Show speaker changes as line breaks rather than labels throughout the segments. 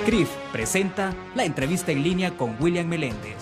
CRIF presenta la entrevista en línea con William Meléndez.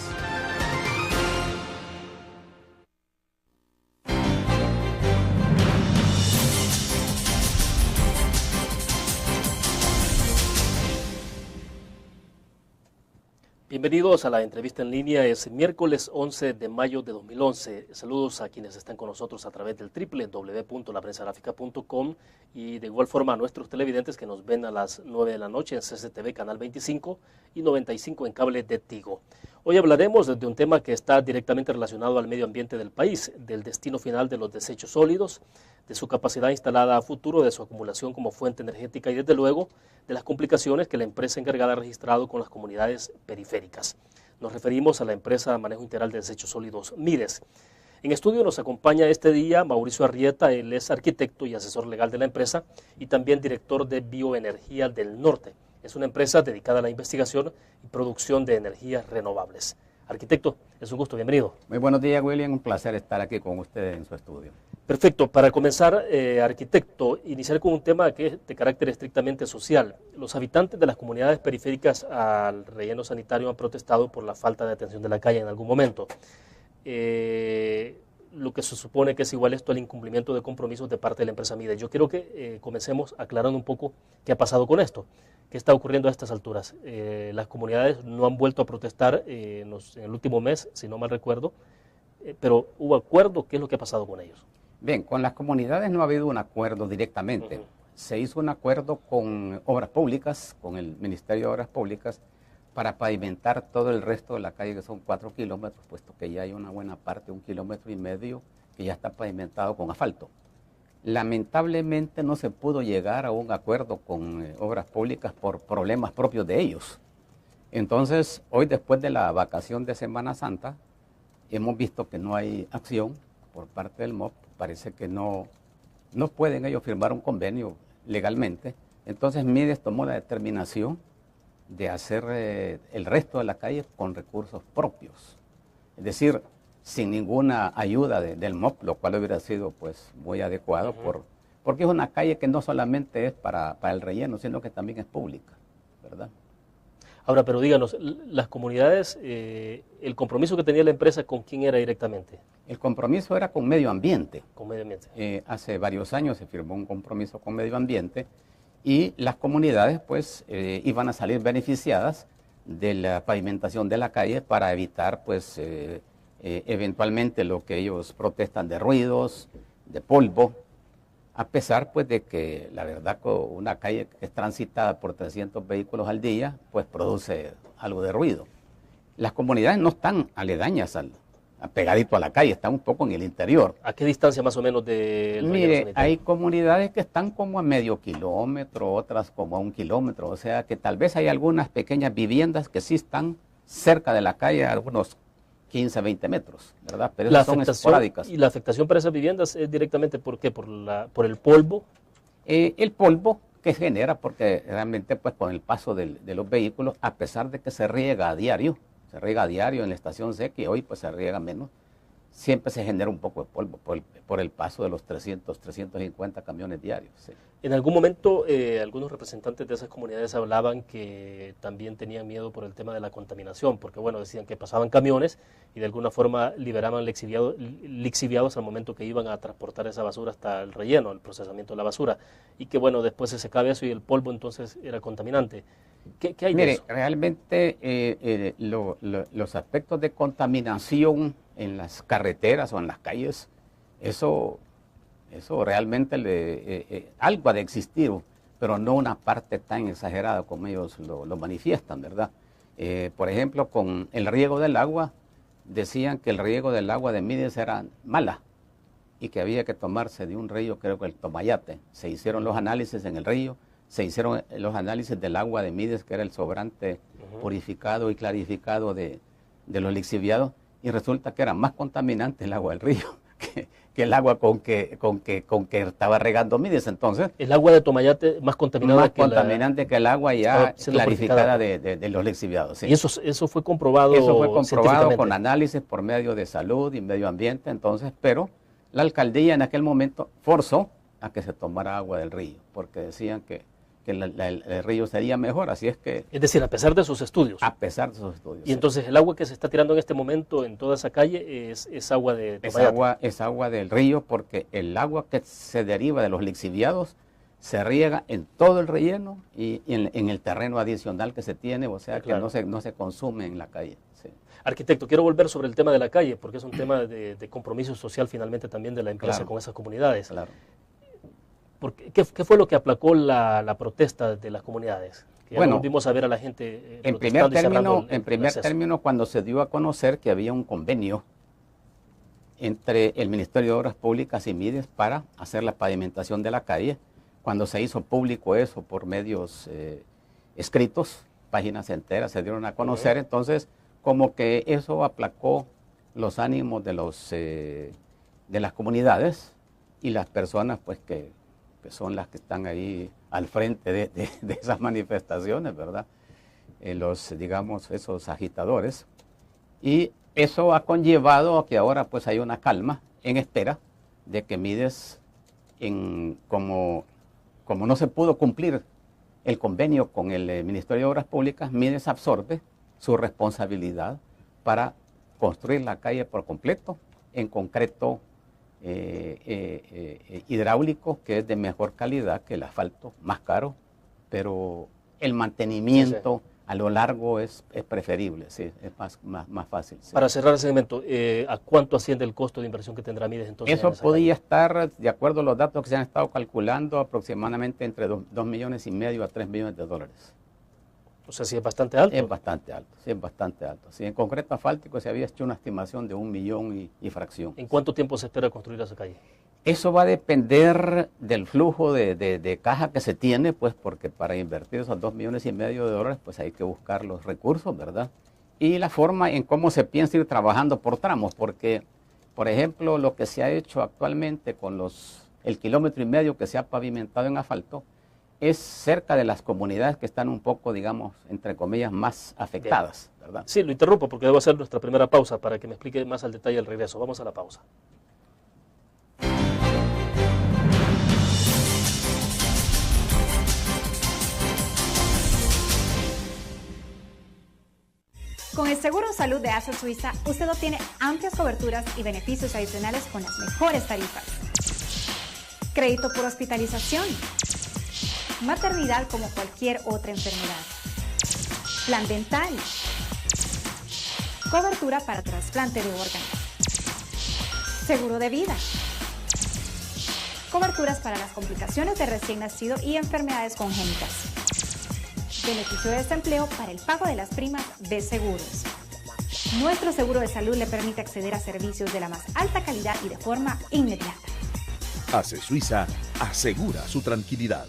Bienvenidos a la entrevista en línea. Es miércoles 11 de mayo de 2011. Saludos a quienes están con nosotros a través del www.laprensagráfica.com y de igual forma a nuestros televidentes que nos ven a las 9 de la noche en CCTV Canal 25 y 95 en cable de Tigo. Hoy hablaremos de un tema que está directamente relacionado al medio ambiente del país, del destino final de los desechos sólidos, de su capacidad instalada a futuro, de su acumulación como fuente energética y desde luego de las complicaciones que la empresa encargada ha registrado con las comunidades periféricas. Nos referimos a la empresa Manejo Integral de Desechos Sólidos, MIDES. En estudio nos acompaña este día Mauricio Arrieta, él es arquitecto y asesor legal de la empresa y también director de Bioenergía del Norte. Es una empresa dedicada a la investigación y producción de energías renovables. Arquitecto, es un gusto, bienvenido.
Muy buenos días, William, un placer estar aquí con usted en su estudio.
Perfecto, para comenzar, arquitecto, iniciar con un tema que es de carácter estrictamente social. Los habitantes de las comunidades periféricas al relleno sanitario han protestado por la falta de atención de la calle en algún momento. Lo que se supone que es igual esto al incumplimiento de compromisos de parte de la empresa MIDES. Yo quiero que comencemos aclarando un poco qué ha pasado con esto, qué está ocurriendo a estas alturas. Las comunidades no han vuelto a protestar en el último mes, si no mal recuerdo, pero hubo acuerdo. ¿Qué es lo que ha pasado con ellos?
Bien, con las comunidades no ha habido un acuerdo directamente. Se hizo un acuerdo con Obras Públicas, con el Ministerio de Obras Públicas, para pavimentar todo el resto de la calle, que son 4 kilómetros, puesto que ya hay una buena parte, 1,5 kilómetros, que ya está pavimentado con asfalto. Lamentablemente no se pudo llegar a un acuerdo con Obras Públicas por problemas propios de ellos. Entonces, hoy después de la vacación de Semana Santa, hemos visto que no hay acción por parte del MOP. Parece que no pueden ellos firmar un convenio legalmente. Entonces MIDES tomó la determinación de hacer el resto de la calle con recursos propios. Es decir, sin ninguna ayuda del MOP, lo cual hubiera sido pues muy adecuado, porque es una calle que no solamente es para el relleno, sino que también es pública, ¿verdad?
Ahora, pero díganos, las comunidades, el compromiso que tenía la empresa, ¿con quién era directamente?
El compromiso era con medio ambiente.
Con medio ambiente.
Hace varios años se firmó un compromiso con medio ambiente y las comunidades pues iban a salir beneficiadas de la pavimentación de la calle para evitar pues eventualmente lo que ellos protestan de ruidos, de polvo, a pesar pues de que la verdad una calle que es transitada por 300 vehículos al día pues produce algo de ruido. Las comunidades no están aledañas pegadito a la calle, están un poco en el interior.
¿A qué distancia más o menos del relleno
Mire,
sanitario?
hay comunidades que están como a medio kilómetro, otras como a 1 kilómetro, o sea que tal vez hay algunas pequeñas viviendas que sí están cerca de la calle, algunos 15, 20 metros, ¿verdad? Pero esas son esporádicas.
¿Y la afectación para esas viviendas es directamente por qué? ¿Por el polvo?
El polvo que genera, porque realmente pues con el paso de los vehículos, a pesar de que se riega a diario en la estación seca y hoy pues se riega menos, siempre se genera un poco de polvo por el paso de los 350 camiones diarios. Sí.
En algún momento algunos representantes de esas comunidades hablaban que también tenían miedo por el tema de la contaminación, porque bueno, decían que pasaban camiones y de alguna forma liberaban lixiviados al momento que iban a transportar esa basura hasta el relleno, el procesamiento de la basura, y que bueno, después se secaba eso y el polvo entonces era contaminante. ¿Qué hay de eso?
Realmente los aspectos de contaminación en las carreteras o en las calles, eso realmente algo ha de existir, pero no una parte tan exagerada como ellos lo manifiestan, ¿verdad? Por ejemplo, con el riego del agua, decían que el riego del agua de MIDES era mala y que había que tomarse de un río, creo que el Tomayate. Se hicieron los análisis en el río, se hicieron los análisis del agua de MIDES, que era el sobrante purificado y clarificado de los lixiviados, y resulta que era más contaminante el agua del río que el agua con que estaba regando MIDES. Entonces,
el agua de Tomayate más contaminada
que el agua ya clarificada de los lixiviados. Sí.
Y eso fue comprobado.
Eso fue comprobado con análisis por medio de salud y medio ambiente. Entonces, pero la alcaldía en aquel momento forzó a que se tomara agua del río, porque decían que que el río sería mejor, así es que...
Es decir, a pesar de sus estudios.
A pesar de sus estudios.
Y entonces el agua que se está tirando en este momento en toda esa calle es agua de Tomayate.
Es agua del río, porque el agua que se deriva de los lixiviados se riega en todo el relleno y en el terreno adicional que se tiene, o sea,
claro,
que no se consume en la calle. Sí.
Arquitecto, quiero volver sobre el tema de la calle, porque es un tema de compromiso social finalmente también de la empresa, claro, con esas comunidades.
Claro.
¿Qué fue lo que aplacó la protesta de las comunidades? Que
bueno,
vimos a ver a la gente
en primer término, cuando se dio a conocer que había un convenio entre el Ministerio de Obras Públicas y Mides para hacer la pavimentación de la calle, cuando se hizo público eso por medios escritos, páginas enteras se dieron a conocer, entonces como que eso aplacó los ánimos de las comunidades y las personas pues que son las que están ahí al frente de esas manifestaciones, ¿verdad? Digamos, esos agitadores. Y eso ha conllevado a que ahora pues hay una calma en espera de que Mides, como no se pudo cumplir el convenio con el Ministerio de Obras Públicas, Mides absorbe su responsabilidad para construir la calle por completo, en concreto hidráulico, que es de mejor calidad que el asfalto, más caro, pero el mantenimiento a lo largo es preferible, sí, es más fácil. Sí.
Para cerrar el segmento, ¿a cuánto asciende el costo de inversión que tendrá Mides entonces?
Eso podía estar, de acuerdo a los datos que se han estado calculando, aproximadamente entre 2,5 millones a 3 millones de dólares.
O sea, sí es bastante alto.
Es bastante alto, sí, es bastante alto. Sí, en concreto asfáltico se había hecho una estimación de 1 millón y fracción.
¿En cuánto tiempo se espera construir esa calle?
Eso va a depender del flujo de caja que se tiene, pues porque para invertir esos 2,5 millones de dólares, pues hay que buscar los recursos, ¿verdad? Y la forma en cómo se piensa ir trabajando por tramos, porque, por ejemplo, lo que se ha hecho actualmente con el 1,5 kilómetros que se ha pavimentado en asfalto, es cerca de las comunidades que están un poco, digamos, entre comillas, más afectadas, ¿verdad?
Sí, lo interrumpo porque debo hacer nuestra primera pausa para que me explique más al detalle el regreso. Vamos a la pausa.
Con el Seguro Salud de ASA Suiza, usted obtiene amplias coberturas y beneficios adicionales con las mejores tarifas. Crédito por hospitalización. Maternidad como cualquier otra enfermedad. Plan dental. Cobertura para trasplante de órganos. Seguro de vida. Coberturas para las complicaciones de recién nacido y enfermedades congénitas. Beneficio de desempleo para el pago de las primas de seguros. Nuestro seguro de salud le permite acceder a servicios de la más alta calidad y de forma inmediata.
ASE Suiza asegura su tranquilidad.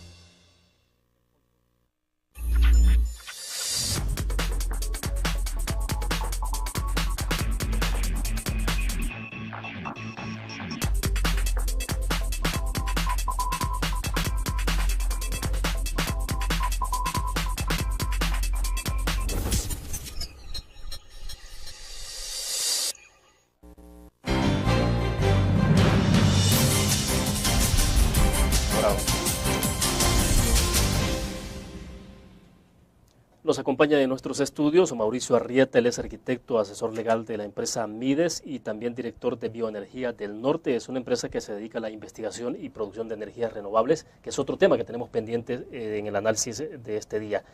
Nos acompaña en nuestros estudios Mauricio Arrieta, él es arquitecto, asesor legal de la empresa Mides y también director de Bioenergía del Norte. Es una empresa que se dedica a la investigación y producción de energías renovables, que es otro tema que tenemos pendiente en el análisis de este día.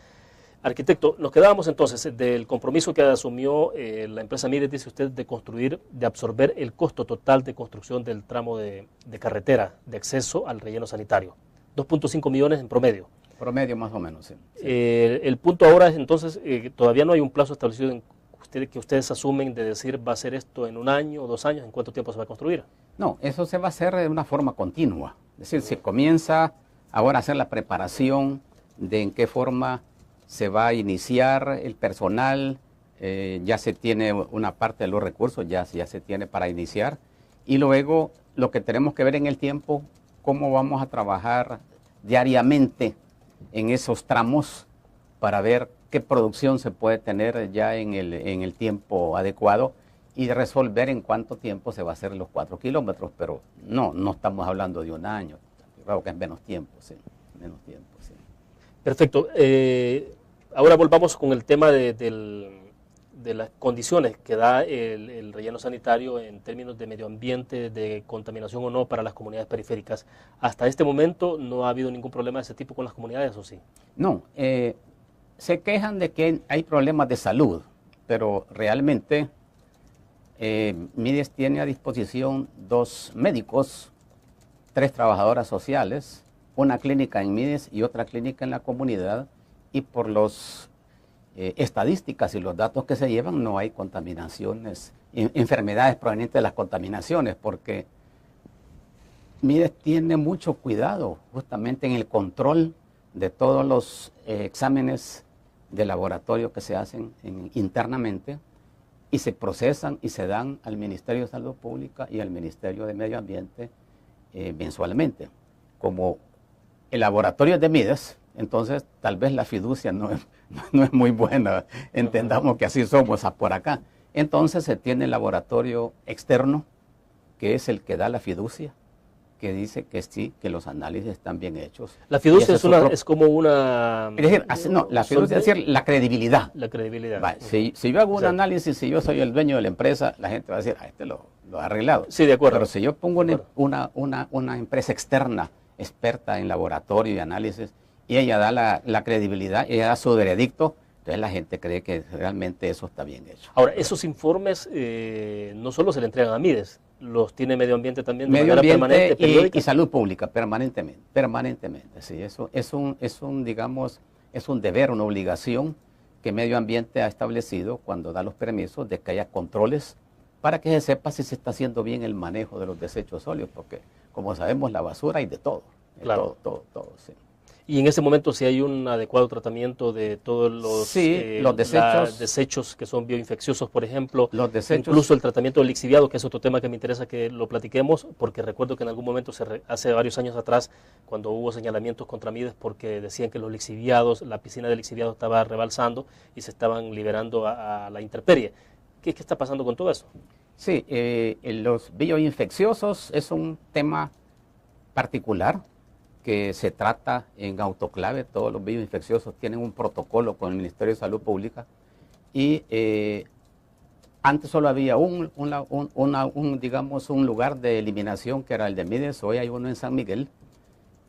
Arquitecto, nos quedábamos entonces del compromiso que asumió la empresa Mides, dice usted, de absorber el costo total de construcción del tramo de carretera de acceso al relleno sanitario. 2,5 millones en promedio.
Promedio más o menos, sí.
El punto ahora es entonces, todavía no hay un plazo establecido que ustedes asumen de decir va a ser esto en 1 año o 2 años, ¿en cuánto tiempo se va a construir?
No, eso se va a hacer de una forma continua. Es decir, se comienza ahora a hacer la preparación de en qué forma se va a iniciar el personal, ya se tiene una parte de los recursos, ya se tiene para iniciar. Y luego lo que tenemos que ver en el tiempo, cómo vamos a trabajar diariamente en esos tramos para ver qué producción se puede tener ya en el tiempo adecuado y resolver en cuánto tiempo se va a hacer los 4 kilómetros, pero no estamos hablando de 1 año, creo que es menos tiempo, sí, menos tiempo, sí.
Perfecto. Ahora volvamos con el tema de las condiciones que da el relleno sanitario en términos de medio ambiente, de contaminación o no para las comunidades periféricas. Hasta este momento no ha habido ningún problema de ese tipo con las comunidades, ¿o sí?
No, se quejan de que hay problemas de salud, pero realmente Mides tiene a disposición 2 médicos, 3 trabajadoras sociales, una clínica en Mides y otra clínica en la comunidad, y por las estadísticas y los datos que se llevan no hay contaminaciones, enfermedades provenientes de las contaminaciones, porque Mides tiene mucho cuidado justamente en el control de todos los exámenes de laboratorio que se hacen internamente y se procesan y se dan al Ministerio de Salud Pública y al Ministerio de Medio Ambiente mensualmente. Como el laboratorio es de Mides, entonces tal vez la fiducia no es muy buena, entendamos que así somos por acá. Entonces se tiene el laboratorio externo, que es el que da la fiducia, que dice que sí, que los análisis están bien hechos.
La fiducia es como una...
Es decir, la fiducia es decir, la credibilidad.
La credibilidad.
Va, si yo hago un análisis, si yo soy el dueño de la empresa, la gente va a decir, este lo ha arreglado.
Sí, de acuerdo.
Pero si yo pongo una empresa externa, experta en laboratorio y análisis, y ella da la credibilidad, ella da su veredicto, entonces la gente cree que realmente eso está bien hecho.
Ahora, esos informes no solo se le entregan a Mides, los tiene Medio Ambiente también de
Medio
manera
Ambiente
permanente, periódica.
y Salud Pública, permanentemente. Sí, eso es un deber, una obligación que Medio Ambiente ha establecido cuando da los permisos de que haya controles para que se sepa si se está haciendo bien el manejo de los desechos sólidos, porque como sabemos la basura hay de todo,
Claro.
todo, sí.
Y en ese momento si hay un adecuado tratamiento de todos los,
los desechos,
desechos que son bioinfecciosos, por ejemplo,
los desechos,
incluso el tratamiento del lixiviado, que es otro tema que me interesa que lo platiquemos, porque recuerdo que en algún momento, hace varios años atrás, cuando hubo señalamientos contra Mides porque decían que los lixiviados, la piscina de lixiviado estaba rebalsando y se estaban liberando a la intemperie. ¿Qué está pasando con todo eso?
Sí, los bioinfecciosos es un tema particular que se trata en autoclave. Todos los bioinfecciosos tienen un protocolo con el Ministerio de Salud Pública y antes solo había digamos, un lugar de eliminación que era el de Mides. Hoy hay uno en San Miguel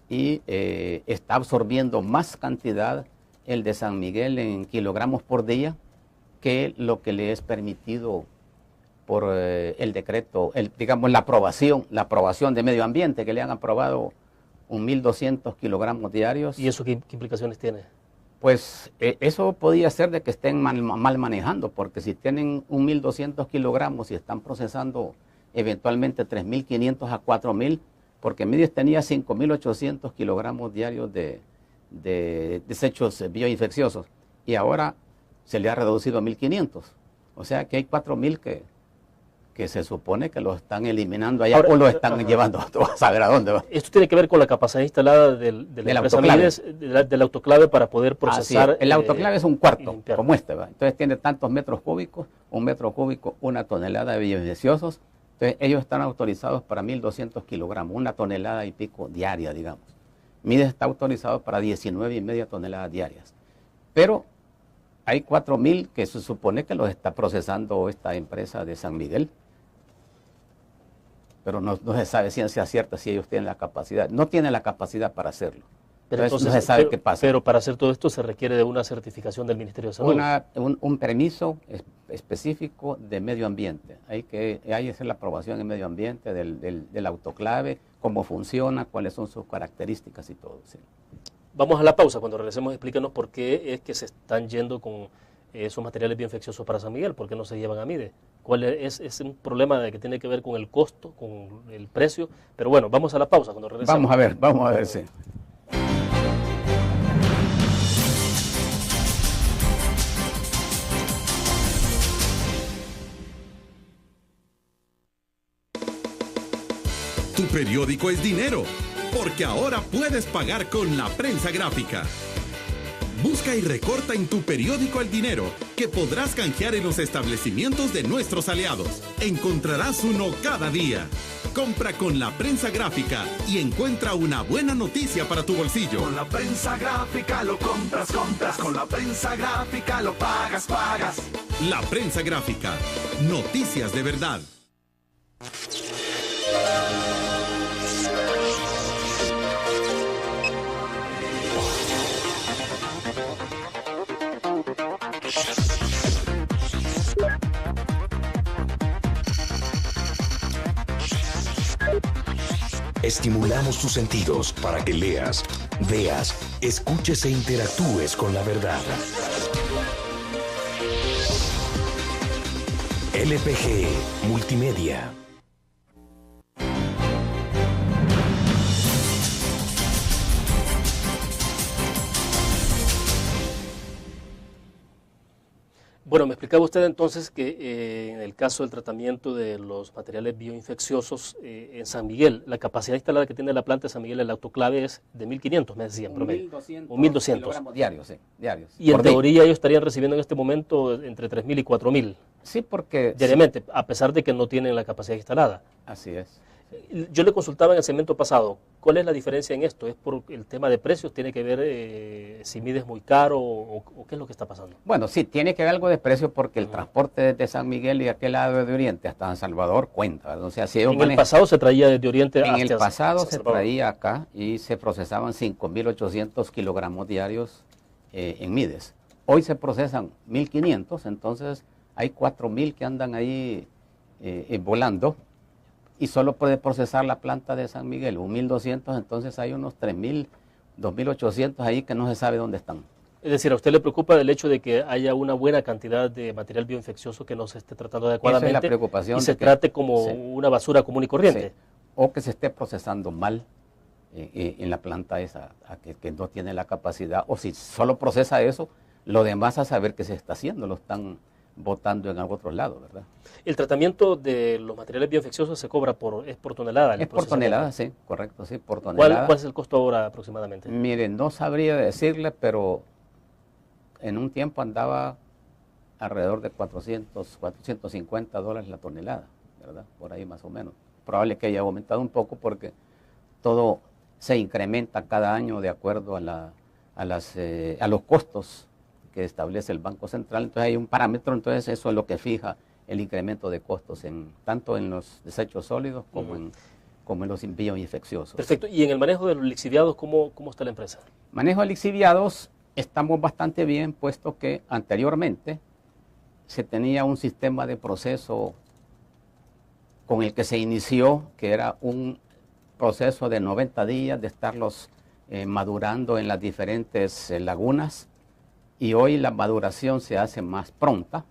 y está absorbiendo más cantidad el de San Miguel en kilogramos por día que lo que le es permitido por el decreto, digamos la aprobación de Medio Ambiente, que le han aprobado 1.200 kilogramos diarios.
¿Y eso qué implicaciones tiene?
Pues eso podría ser de que estén mal manejando, porque si tienen 1.200 kilogramos y están procesando eventualmente 3.500 a 4.000, porque Mides tenía 5.800 kilogramos diarios de desechos bioinfecciosos y ahora se le ha reducido a 1.500. O sea que hay 4.000 que se supone que lo están eliminando allá. Ahora, o lo están llevando a saber a dónde va.
Esto tiene que ver con la capacidad instalada de la empresa Mides, del autoclave para poder procesar.
El autoclave es un cuarto, como este, ¿va? Entonces tiene tantos metros cúbicos, 1 metro cúbico, 1 tonelada de bioinfecciosos. Entonces ellos están autorizados para 1.200 kilogramos, 1 tonelada y pico diaria, digamos. Mides está autorizado para 19,5 toneladas diarias. Pero hay 4.000 que se supone que los está procesando esta empresa de San Miguel. Pero no se sabe ciencia cierta si ellos tienen la capacidad. No tienen la capacidad para hacerlo.
Pero entonces no se sabe qué pasa. Pero para hacer todo esto se requiere de una certificación del Ministerio de Salud.
Un permiso específico de medio ambiente. Hay que hacer la aprobación en medio ambiente del autoclave, cómo funciona, cuáles son sus características y todo. Sí.
Vamos a la pausa. Cuando regresemos, explícanos por qué es que se están yendo con esos materiales bioinfecciosos para San Miguel, por qué no se llevan a Mides. ¿Cuál es un problema que tiene que ver con el costo, con el precio? Pero bueno, vamos a la pausa cuando regresemos.
Vamos a ver, sí.
Tu periódico es dinero, porque ahora puedes pagar con la prensa gráfica. Busca y recorta en tu periódico El Dinero, que podrás canjear en los establecimientos de nuestros aliados. Encontrarás uno cada día. Compra con la prensa gráfica y encuentra una buena noticia para tu bolsillo.
Con la prensa gráfica lo compras. Con la prensa gráfica lo pagas.
La prensa gráfica. Noticias de verdad.
Estimulamos tus sentidos para que leas, veas, escuches e interactúes con la verdad. LPG Multimedia.
Bueno, me explicaba usted entonces que en el caso del tratamiento de los materiales bioinfecciosos en San Miguel, la capacidad instalada que tiene la planta de San Miguel, el autoclave, es de 1.500, me decían, promedio. 1.200
kilogramos diarios, sí, diarios.
Y en teoría ellos estarían recibiendo en este momento entre 3.000 y 4.000.
Sí, porque...
Diariamente, sí, a pesar de que no tienen la capacidad instalada.
Así es.
Yo le consultaba en el segmento pasado, ¿cuál es la diferencia en esto? ¿Es por el tema de precios? ¿Tiene que ver si mides muy caro o qué es lo que está pasando?
Bueno, sí, tiene que ver algo de precio porque el transporte desde San Miguel y aquel lado de Oriente hasta San Salvador cuenta. O sea, si ellos
el pasado se traía desde Oriente
hasta el pasado se traía acá y se procesaban 5.800 kilogramos diarios en mides. Hoy se procesan 1.500, entonces hay 4.000 que andan ahí volando. Y solo puede procesar la planta de San Miguel, 1.200, entonces hay unos 3.000, 2.800 ahí que no se sabe dónde están.
Es decir, ¿a usted le preocupa el hecho de que haya una buena cantidad de material bioinfeccioso que no se esté tratando adecuadamente?
Esa es la preocupación.
Y se trate como una basura común y corriente.
Sí. O que se esté procesando mal en la planta esa, que no tiene la capacidad, o si solo procesa eso, lo demás a saber qué se está haciendo, lo están botando en algún otro lado, ¿verdad?
El tratamiento de los materiales bioinfecciosos se cobra es por tonelada.
Es por tonelada, sí, correcto, sí, por tonelada.
¿Cuál es el costo ahora aproximadamente?
Mire, no sabría decirle, pero en un tiempo andaba alrededor de $450 la tonelada, ¿verdad? Por ahí más o menos. Probable que haya aumentado un poco porque todo se incrementa cada año de acuerdo a los costos que establece el Banco Central. Entonces hay un parámetro, entonces eso es lo que fija el incremento de costos tanto en los desechos sólidos como en los bioinfecciosos.
Perfecto. ¿Y en el manejo de los lixiviados, cómo está la empresa?
Manejo de lixiviados estamos bastante bien, puesto que anteriormente se tenía un sistema de proceso con el que se inició, que era un proceso de 90 días de estarlos madurando en las diferentes lagunas. Y hoy la maduración se hace más pronta.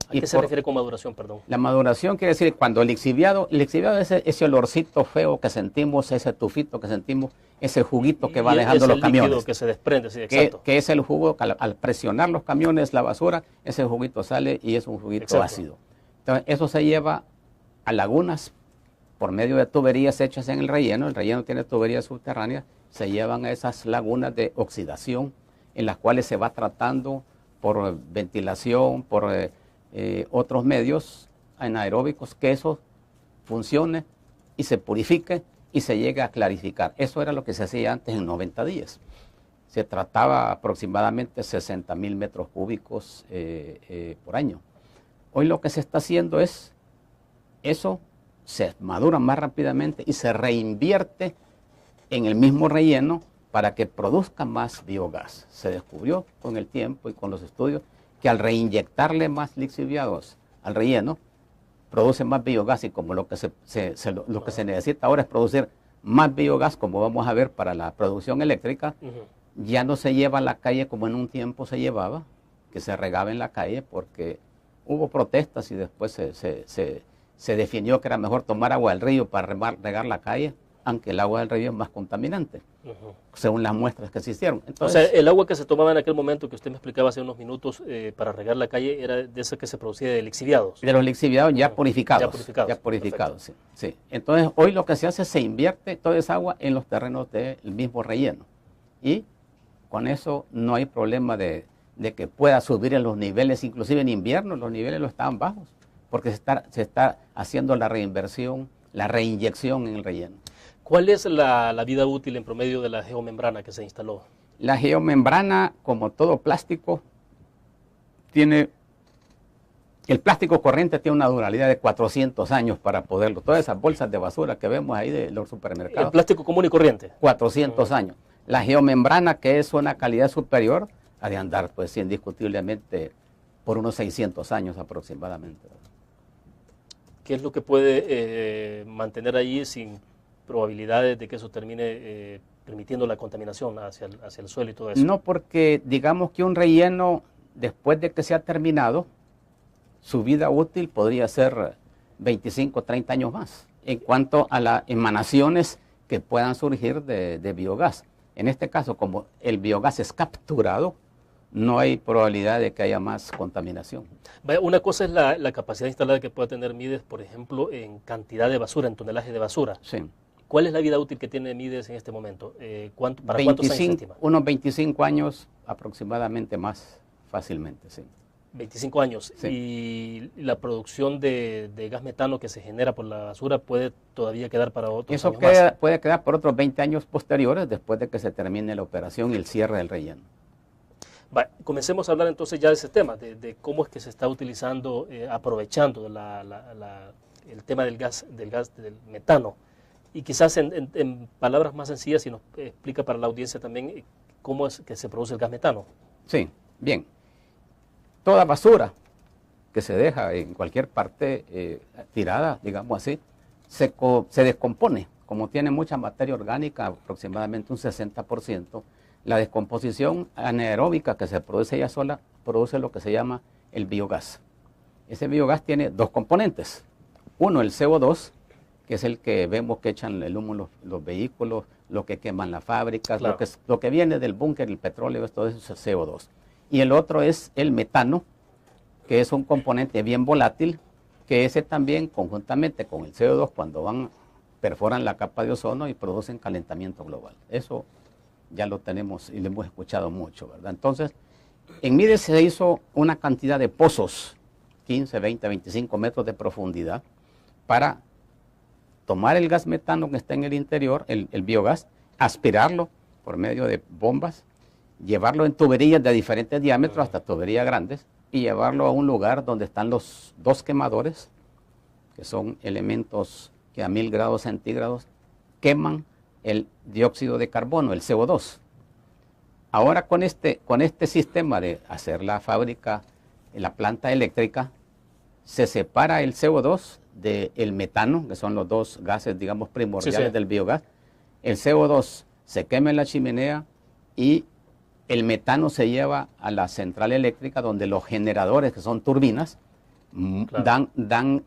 ¿A qué se refiere con maduración, perdón?
La maduración quiere decir cuando el lixiviado es ese olorcito feo que sentimos, ese tufito que sentimos, ese juguito que va dejando los camiones.
Líquido que se desprende, sí, exacto.
Que es el jugo, al presionar los camiones, la basura, ese juguito sale y es un juguito ácido. Entonces, eso se lleva a lagunas por medio de tuberías hechas en el relleno tiene tuberías subterráneas, se llevan a esas lagunas de oxidación, en las cuales se va tratando por ventilación, por otros medios anaeróbicos, que eso funcione y se purifique y se llegue a clarificar. Eso era lo que se hacía antes en 90 días. Se trataba aproximadamente 60.000 metros cúbicos por año. Hoy lo que se está haciendo es, eso se madura más rápidamente y se reinvierte en el mismo relleno para que produzca más biogás. Se descubrió con el tiempo y con los estudios que al reinyectarle más lixiviados al relleno, produce más biogás, y como lo que se necesita ahora es producir más biogás, como vamos a ver para la producción eléctrica, ya no se lleva a la calle como en un tiempo se llevaba, que se regaba en la calle porque hubo protestas y después se definió que era mejor tomar agua del río para regar la calle, aunque el agua del río es más contaminante, según las muestras que se hicieron. Entonces,
o sea, el agua que se tomaba en aquel momento, que usted me explicaba hace unos minutos, para regar la calle, era de esa que se producía de lixiviados.
De los lixiviados ya purificados.
Ya purificados,
sí. Entonces, hoy lo que se hace es se invierte toda esa agua en los terrenos del mismo relleno. Y con eso no hay problema de que pueda subir en los niveles, inclusive en invierno los niveles no estaban bajos, porque se está haciendo la reinversión la reinyección en el relleno.
¿Cuál es la vida útil en promedio de la geomembrana que se instaló?
La geomembrana, como todo plástico, el plástico corriente tiene una durabilidad de 400 años para poderlo. Todas esas bolsas de basura que vemos ahí de los supermercados.
¿El plástico común y corriente?
400 años. La geomembrana, que es una calidad superior, ha de andar, pues, indiscutiblemente por unos 600 años aproximadamente.
¿Qué es lo que puede mantener ahí sin probabilidades de que eso termine permitiendo la contaminación hacia el suelo y todo eso?
No, porque digamos que un relleno, después de que se ha terminado, su vida útil podría ser 25 o 30 años más, en cuanto a las emanaciones que puedan surgir de biogás. En este caso, como el biogás es capturado, no hay probabilidad de que haya más contaminación.
Una cosa es la capacidad instalada que pueda tener Mides, por ejemplo, en cantidad de basura, en tonelaje de basura.
Sí.
¿Cuál es la vida útil que tiene Mides en este momento? ¿Para cuántos años se estima?
Unos 25 años aproximadamente más fácilmente, sí.
25 años.
Sí.
Y la producción de gas metano que se genera por la basura puede todavía quedar para otros
Eso
años más.
puede quedar por otros 20 años posteriores después de que se termine la operación y el cierre del relleno.
Comencemos a hablar entonces ya de ese tema, de cómo es que se está utilizando, aprovechando el tema del gas del metano. Y quizás en palabras más sencillas, si nos explica para la audiencia también cómo es que se produce el gas metano.
Sí, bien. Toda basura que se deja en cualquier parte tirada, digamos así, se descompone. Como tiene mucha materia orgánica, aproximadamente un 60%, la descomposición anaeróbica que se produce ella sola produce lo que se llama el biogás. Ese biogás tiene dos componentes. Uno, el CO2, que es el que vemos que echan el humo los vehículos, lo que queman las fábricas,
claro,
lo que viene del búnker, el petróleo, todo eso es CO2. Y el otro es el metano, que es un componente bien volátil, que ese también conjuntamente con el CO2 cuando perforan la capa de ozono y producen calentamiento global. Eso ya lo tenemos y lo hemos escuchado mucho, ¿verdad? Entonces, en Mides se hizo una cantidad de pozos, 15, 20, 25 metros de profundidad, para tomar el gas metano que está en el interior, el biogás, aspirarlo por medio de bombas, llevarlo en tuberías de diferentes diámetros hasta tuberías grandes y llevarlo a un lugar donde están los dos quemadores, que son elementos que a 1000 grados centígrados queman el dióxido de carbono, el CO2. Ahora con este sistema de hacer la fábrica, la planta eléctrica, se separa el CO2 del metano, que son los dos gases, digamos, primordiales del biogás. El CO2 se quema en la chimenea y el metano se lleva a la central eléctrica donde los generadores, que son turbinas, claro, dan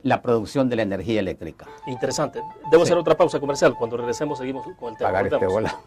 la producción de la energía eléctrica.
Interesante. Debo hacer otra pausa comercial. Cuando regresemos seguimos con el tema.
Pagar este bola.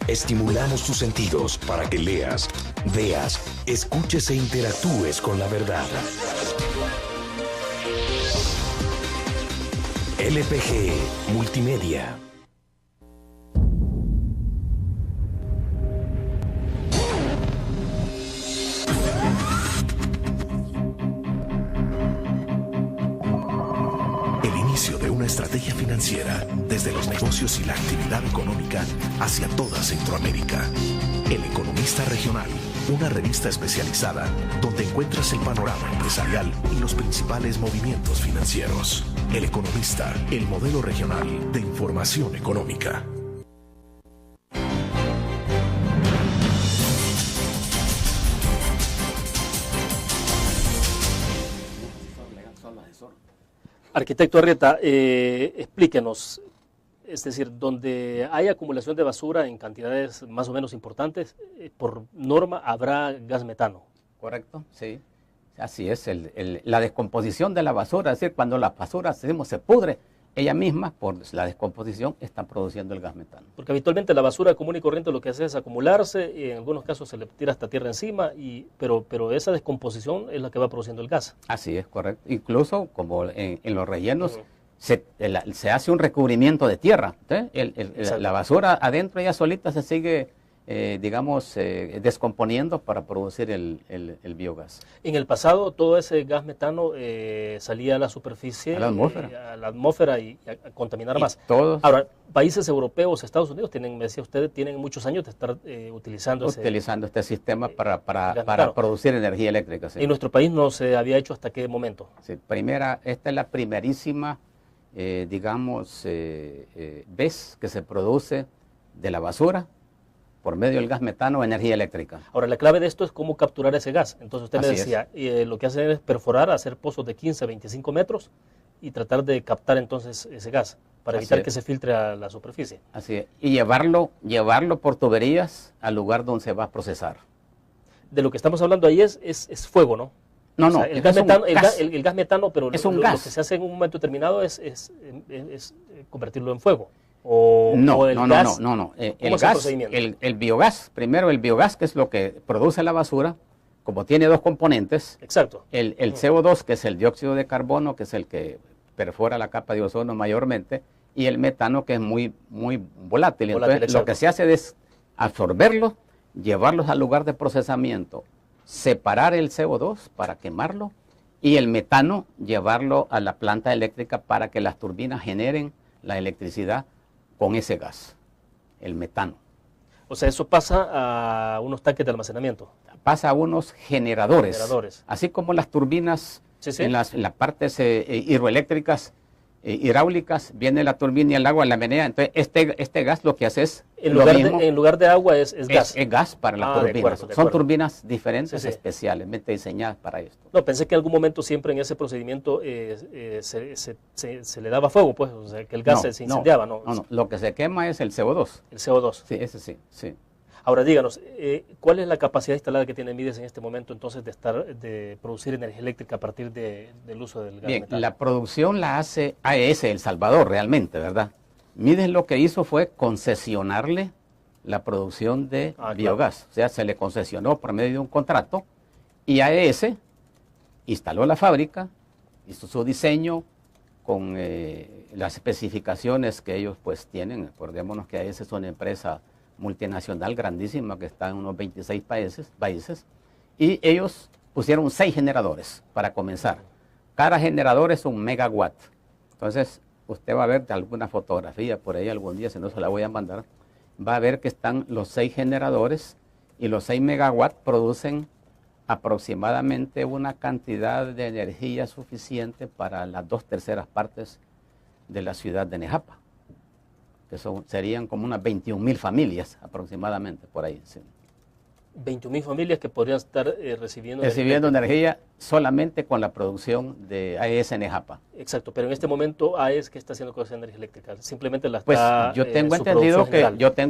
Estimulamos tus sentidos para que leas, veas, escuches e interactúes con la verdad. LPG Multimedia. El inicio de una estrategia financiera desde los negocios y la actividad económica hacia toda Centroamérica. El Economista Regional, una revista especializada donde encuentras el panorama empresarial y los principales movimientos financieros. El Economista, el modelo regional de información económica.
Arquitecto Arrieta, explíquenos, es decir, donde hay acumulación de basura en cantidades más o menos importantes, por norma habrá gas metano.
Correcto, sí. Así es, la descomposición de la basura, es decir, cuando la basura se pudre, ella misma, por la descomposición, está produciendo el gas metano.
Porque habitualmente la basura común y corriente lo que hace es acumularse, y en algunos casos se le tira hasta tierra encima, pero esa descomposición es la que va produciendo el gas.
Así es, correcto. Incluso como en los rellenos se hace un recubrimiento de tierra. La basura adentro ya solita se sigue, descomponiendo para producir el biogás.
En el pasado todo ese gas metano salía a la superficie,
A la atmósfera.
Y a contaminar más.
Todos
Ahora, países europeos, Estados Unidos, me decía usted, tienen muchos años de estar utilizando
este sistema para
metano.
producir energía eléctrica. Sí.
En nuestro país no se había hecho hasta qué momento.
Sí, esta es la primerísima, vez que se produce de la basura por medio del gas metano energía eléctrica.
Ahora, la clave de esto es cómo capturar ese gas. Entonces usted me
Así
decía, lo que hacen es perforar, hacer pozos de 15 a 25 metros y tratar de captar entonces ese gas para evitar que se filtre a la superficie.
Así es. Y llevarlo por tuberías al lugar donde se va a procesar.
De lo que estamos hablando ahí es fuego, ¿no?
No,
o sea,
no,
el gas metano, pero
es
lo que se hace en un momento determinado es convertirlo en fuego.
No. El biogás, primero el biogás, que es lo que produce la basura, como tiene dos componentes.
Exacto.
El CO2, que es el dióxido de carbono, que es el que perfora la capa de ozono mayormente, y el metano, que es muy volátil. Entonces, lo que se hace es absorberlos, llevarlos al lugar de procesamiento, separar el CO2 para quemarlo, y el metano llevarlo a la planta eléctrica para que las turbinas generen la electricidad con ese gas, el metano.
O sea, eso pasa a unos tanques de almacenamiento.
Pasa a unos generadores. Así como las turbinas en las partes hidroeléctricas, hidráulicas, viene la turbina y el agua la menea. Entonces, este gas lo que hace es
en lugar de agua es gas.
Es gas para las turbinas. Son turbinas diferentes, especialmente diseñadas para esto.
No, pensé que en algún momento siempre en ese procedimiento se le daba fuego, pues, o sea, que el gas se incendiaba, ¿no?
No, lo que se quema es el CO2.
El CO2.
Sí, ese sí.
Ahora díganos, ¿cuál es la capacidad instalada que tiene Mides en este momento entonces de producir energía eléctrica a partir del uso del gas metano?
La producción la hace AES El Salvador realmente, ¿verdad? Mides lo que hizo fue concesionarle la producción de biogás. Claro. O sea, se le concesionó por medio de un contrato y AES instaló la fábrica, hizo su diseño con las especificaciones que ellos pues tienen. Acordémonos que AES es una empresa multinacional grandísima que está en unos 26 países, y ellos pusieron 6 generadores para comenzar. Cada generador es 1 megawatt. Entonces, usted va a ver alguna fotografía por ahí algún día, si no se la voy a mandar, va a ver que están los 6 generadores y los 6 megawatts producen aproximadamente una cantidad de energía suficiente para las 2/3 partes de la ciudad de Nejapa, que serían como unas 21,000 familias aproximadamente por ahí. Sí.
21,000 familias que podrían estar recibiendo
energía solamente con la producción de AES Nejapa.
Exacto, pero en este momento AES, ¿qué está haciendo con esa energía eléctrica? Simplemente la está
pues yo tengo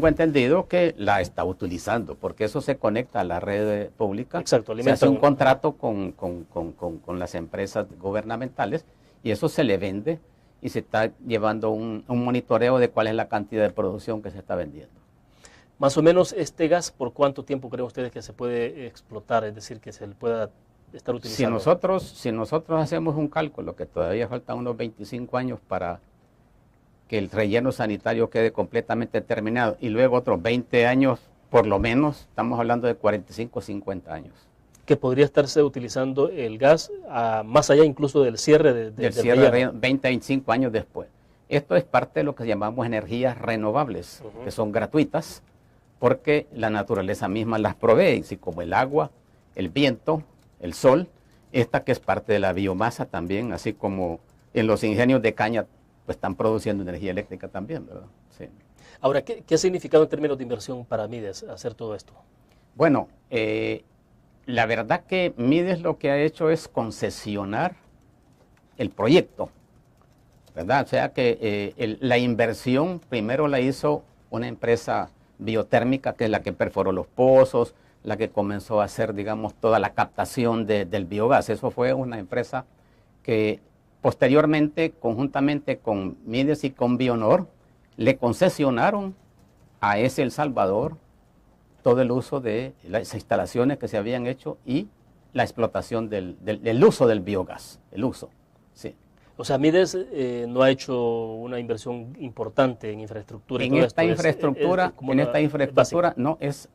entendido que la está utilizando, porque eso se conecta a la red pública.
Exacto,
se hace un contrato con las empresas gubernamentales y eso se le vende y se está llevando un monitoreo de cuál es la cantidad de producción que se está vendiendo.
Más o menos este gas, ¿por cuánto tiempo creen ustedes que se puede explotar? Es decir, que se le pueda estar utilizando.
Si nosotros hacemos un cálculo, que todavía faltan unos 25 años para que el relleno sanitario quede completamente terminado, y luego otros 20 años, por lo menos, estamos hablando de 45 o 50 años.
Que podría estarse utilizando el gas más allá incluso del cierre del
cierre 20 a 25 años después. Esto es parte de lo que llamamos energías renovables, que son gratuitas, porque la naturaleza misma las provee, así como el agua, el viento, el sol, esta que es parte de la biomasa también, así como en los ingenios de caña pues están produciendo energía eléctrica también, ¿verdad? Sí.
Ahora, ¿qué ha significado en términos de inversión para Mides hacer todo esto?
Bueno, la verdad que Mides lo que ha hecho es concesionar el proyecto, ¿verdad? O sea que la inversión primero la hizo una empresa biotérmica, que es la que perforó los pozos, la que comenzó a hacer, digamos, toda la captación del biogás. Eso fue una empresa que posteriormente, conjuntamente con Mides y con Bionor, le concesionaron a ese El Salvador todo el uso de las instalaciones que se habían hecho y la explotación del uso del biogás, el uso, sí.
O sea, Mides no ha hecho una inversión importante en infraestructura.
En esta infraestructura, no, es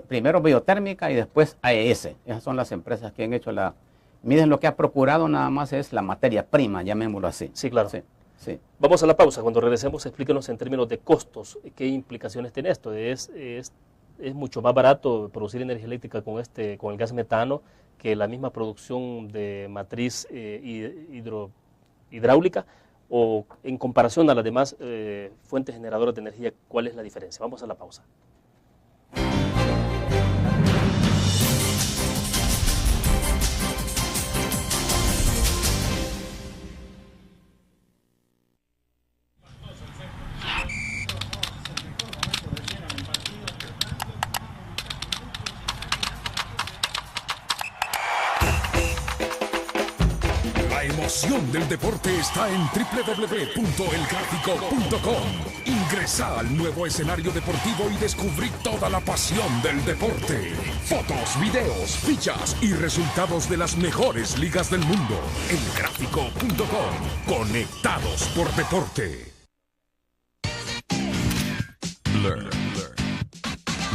primero biotérmica y después AES. Esas son las empresas que han hecho la... Mides lo que ha procurado nada más es la materia prima, llamémoslo así.
Sí, claro.
Sí, sí.
Vamos a la pausa. Cuando regresemos, explíquenos en términos de costos, ¿qué implicaciones tiene esto? ¿Es mucho más barato producir energía eléctrica con el gas metano que la misma producción de matriz hidráulica? ¿O en comparación a las demás fuentes generadoras de energía, cuál es la diferencia? Vamos a la pausa.
La emoción del deporte está en www.elgráfico.com. Ingresa al nuevo escenario deportivo y descubrí toda la pasión del deporte. Fotos, videos, fichas y resultados de las mejores ligas del mundo. Elgráfico.com. Conectados por deporte.
Blur.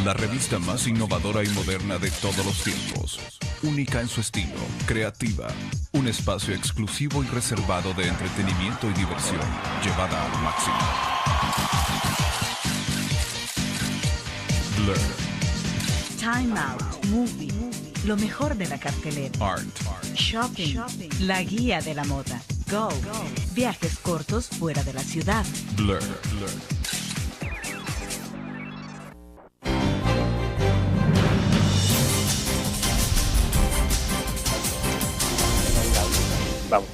La revista más innovadora y moderna de todos los tiempos. Única en su estilo, creativa. Un espacio exclusivo y reservado de entretenimiento y diversión, llevada al máximo. Blur.
Time Out, Movie, lo mejor de la cartelera.
Art.
Shopping, la guía de la moda. Go, viajes cortos fuera de la ciudad.
Blur.
Vamos.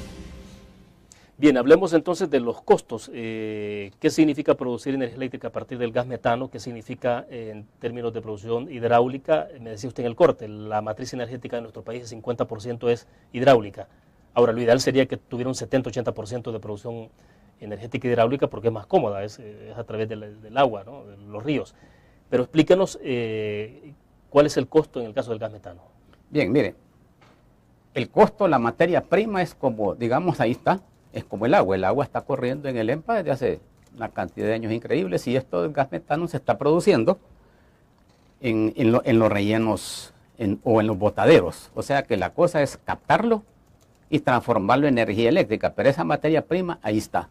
Bien, hablemos entonces de los costos. ¿Qué significa producir energía eléctrica a partir del gas metano? ¿Qué significa en términos de producción hidráulica? Me decía usted en el corte, la matriz energética de nuestro país, el 50% es hidráulica. Ahora, lo ideal sería que tuviera un 70-80% de producción energética hidráulica porque es más cómoda, es a través del agua, ¿no? De los ríos. Pero explíquenos cuál es el costo en el caso del gas metano.
Bien, mire, el costo, la materia prima es como, digamos, ahí está, es como el agua está corriendo en el EMPA desde hace una cantidad de años increíbles y esto del gas metano se está produciendo en los rellenos o en los botaderos, o sea que la cosa es captarlo y transformarlo en energía eléctrica, pero esa materia prima ahí está.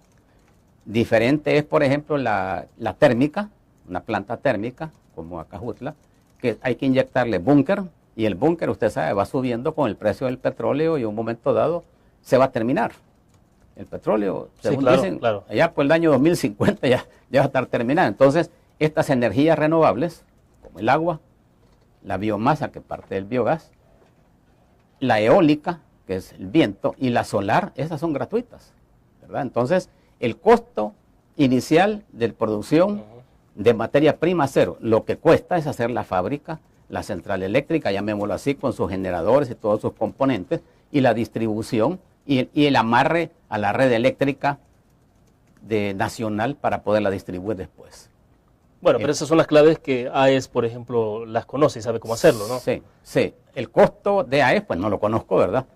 Diferente es, por ejemplo, la térmica, una planta térmica como Acajutla, que hay que inyectarle búnker, y el búnker, usted sabe, va subiendo con el precio del petróleo y en un momento dado se va a terminar. El petróleo, según dicen, allá por el año 2050 ya va a estar terminado. Entonces, estas energías renovables, como el agua, la biomasa, que parte del biogás, la eólica, que es el viento, y la solar, esas son gratuitas, ¿verdad? Entonces, el costo inicial de producción de materia prima cero, lo que cuesta es hacer la fábrica, la central eléctrica, llamémoslo así, con sus generadores y todos sus componentes, y la distribución y el amarre a la red eléctrica nacional para poderla distribuir después.
Bueno, pero esas son las claves que AES, por ejemplo, las conoce y sabe cómo hacerlo, ¿no?
Sí, sí. El costo de AES, pues no lo conozco, ¿verdad?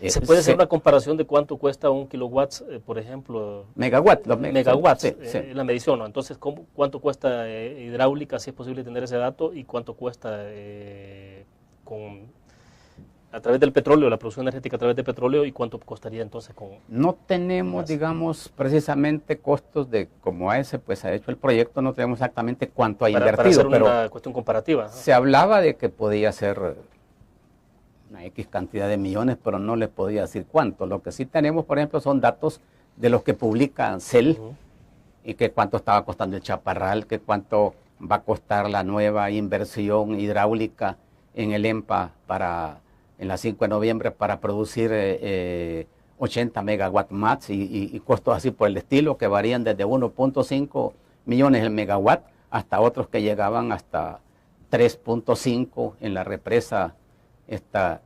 ¿Se puede hacer una comparación de cuánto cuesta un kilowatts, por ejemplo?
Megawatts.
Megawatts,
sí.
La medición, ¿no? Entonces, ¿cuánto cuesta hidráulica, si es posible tener ese dato? ¿Y cuánto cuesta a través del petróleo, la producción energética a través del petróleo? ¿Y cuánto costaría entonces con...?
No tenemos, digamos, precisamente costos de, como AES pues ha hecho el proyecto, no tenemos exactamente cuánto ha invertido.
Para hacer
pero
una cuestión comparativa, ¿no?
Se hablaba de que podía ser una X cantidad de millones, pero no les podía decir cuánto. Lo que sí tenemos, por ejemplo, son datos de los que publica CEL, y que cuánto estaba costando el Chaparral, que cuánto va a costar la nueva inversión hidráulica en el EMPA en la 5 de noviembre para producir 80 megawatts más y costos así por el estilo, que varían desde 1.5 millones el megawatt hasta otros que llegaban hasta 3.5 en la represa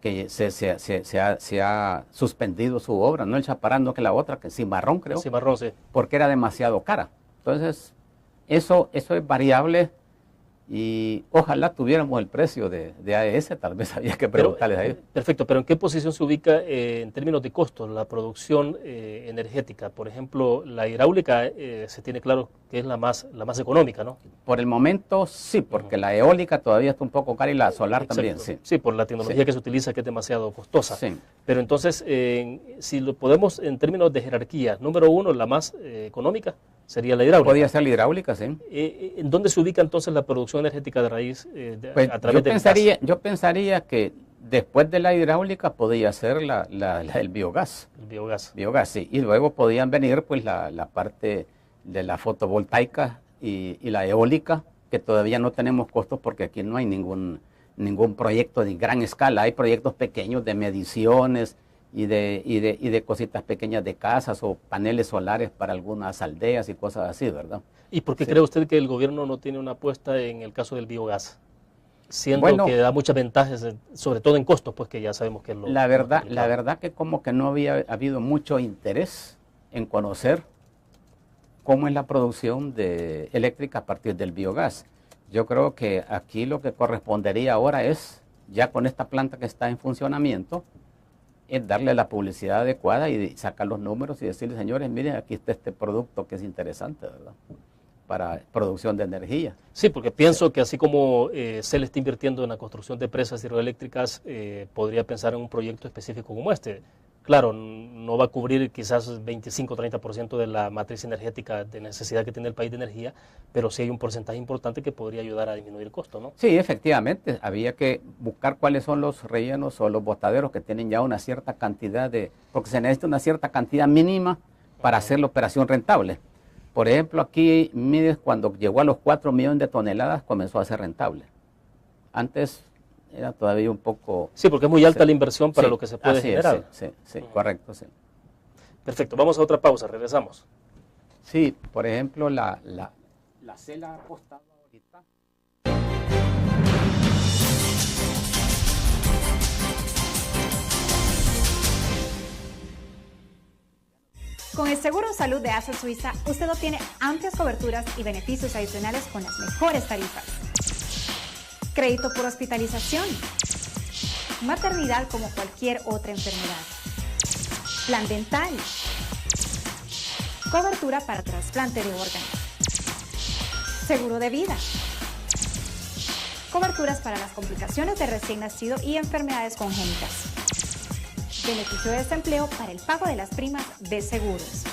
que se ha suspendido su obra, no el Chaparrán, no que la otra, que Cimarrón, creo.
Cimarrón, sí.
Porque era demasiado cara. Entonces, eso es variable y ojalá tuviéramos el precio de AES, tal vez había que preguntarles a ellos.
Perfecto, pero ¿en qué posición se ubica en términos de costos la producción energética? Por ejemplo, la hidráulica se tiene claro que es la más económica, ¿no?
Por el momento sí, porque la eólica todavía está un poco cara y la solar
Exacto.
también, sí.
Sí, por la tecnología que se utiliza, que es demasiado costosa.
Sí.
Pero entonces, si lo podemos en términos de jerarquía, número uno, la más económica, sería la hidráulica.
Podría ser la hidráulica, sí.
¿En dónde se ubica entonces la producción energética de raíz
Pues
a través del gas?
yo pensaría que después de la hidráulica podría ser el biogás.
El biogás.
Biogás, sí. Y luego podían venir pues la parte de la fotovoltaica y la eólica, que todavía no tenemos costos porque aquí no hay ningún proyecto de gran escala. Hay proyectos pequeños de mediciones y de cositas pequeñas de casas o paneles solares para algunas aldeas y cosas así, ¿verdad?
¿Y por qué
Sí.
cree usted que el gobierno no tiene una apuesta en el caso del biogás? Siendo
Bueno,
que da muchas ventajas, sobre todo en costos, pues que ya sabemos que es lo
La verdad
complicado.
que como que no había habido mucho interés en conocer cómo es la producción eléctrica a partir del biogás. Yo creo que aquí lo que correspondería ahora es, ya con esta planta que está en funcionamiento, es darle la publicidad adecuada y sacar los números y decirle, señores, miren, aquí está este producto que es interesante, ¿verdad?, para producción de energía.
Sí, porque pienso que así como se le está invirtiendo en la construcción de presas hidroeléctricas, podría pensar en un proyecto específico como este. Claro, no va a cubrir quizás 25 o 30% de la matriz energética de necesidad que tiene el país de energía, pero sí hay un porcentaje importante que podría ayudar a disminuir el costo, ¿no?
Sí, efectivamente, había que buscar cuáles son los rellenos o los botaderos que tienen ya una cierta cantidad porque se necesita una cierta cantidad mínima para hacer la operación rentable. Por ejemplo, aquí Mides, cuando llegó a los 4 millones de toneladas, comenzó a ser rentable. Antes era todavía un poco...
Sí, porque es muy alta la inversión para
sí,
lo que se puede
así es,
generar.
sí, correcto, sí.
Perfecto, vamos a otra pausa, regresamos.
Sí, por ejemplo, la CELA ha apostado ahorita.
Con el Seguro Salud de ASA Suiza, usted obtiene amplias coberturas y beneficios adicionales con las mejores tarifas. Crédito por hospitalización. Maternidad como cualquier otra enfermedad. Plan dental. Cobertura para trasplante de órganos. Seguro de vida. Coberturas para las complicaciones de recién nacido y enfermedades congénitas. Beneficio de desempleo para el pago de las primas de seguros.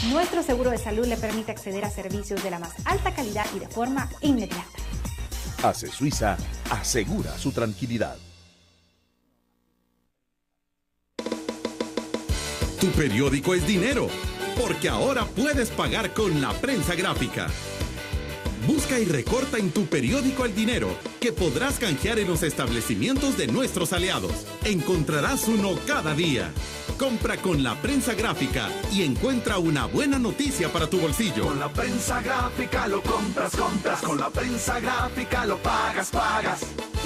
Nuestro seguro de salud le permite acceder a servicios de la más alta calidad y de forma inmediata.
ACE Suiza asegura su tranquilidad.
Tu periódico es dinero, porque ahora puedes pagar con la prensa gráfica. Busca y recorta en tu periódico el dinero, que podrás canjear en los establecimientos de nuestros aliados. Encontrarás uno cada día. Compra con la prensa gráfica y encuentra una buena noticia para tu bolsillo.
Con la prensa gráfica lo compras. Con la prensa gráfica lo pagas.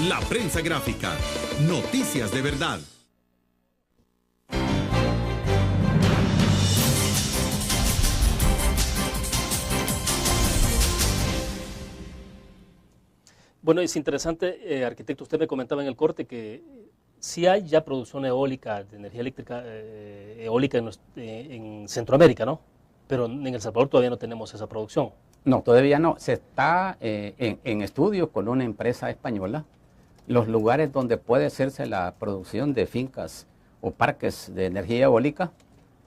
La prensa gráfica. Noticias de verdad.
Bueno, es interesante, arquitecto, usted me comentaba en el corte que sí hay ya producción eólica, de energía eléctrica eólica en Centroamérica, ¿no? Pero en El Salvador todavía no tenemos esa producción.
No, todavía no. Se está en estudio con una empresa española los lugares donde puede hacerse la producción de fincas o parques de energía eólica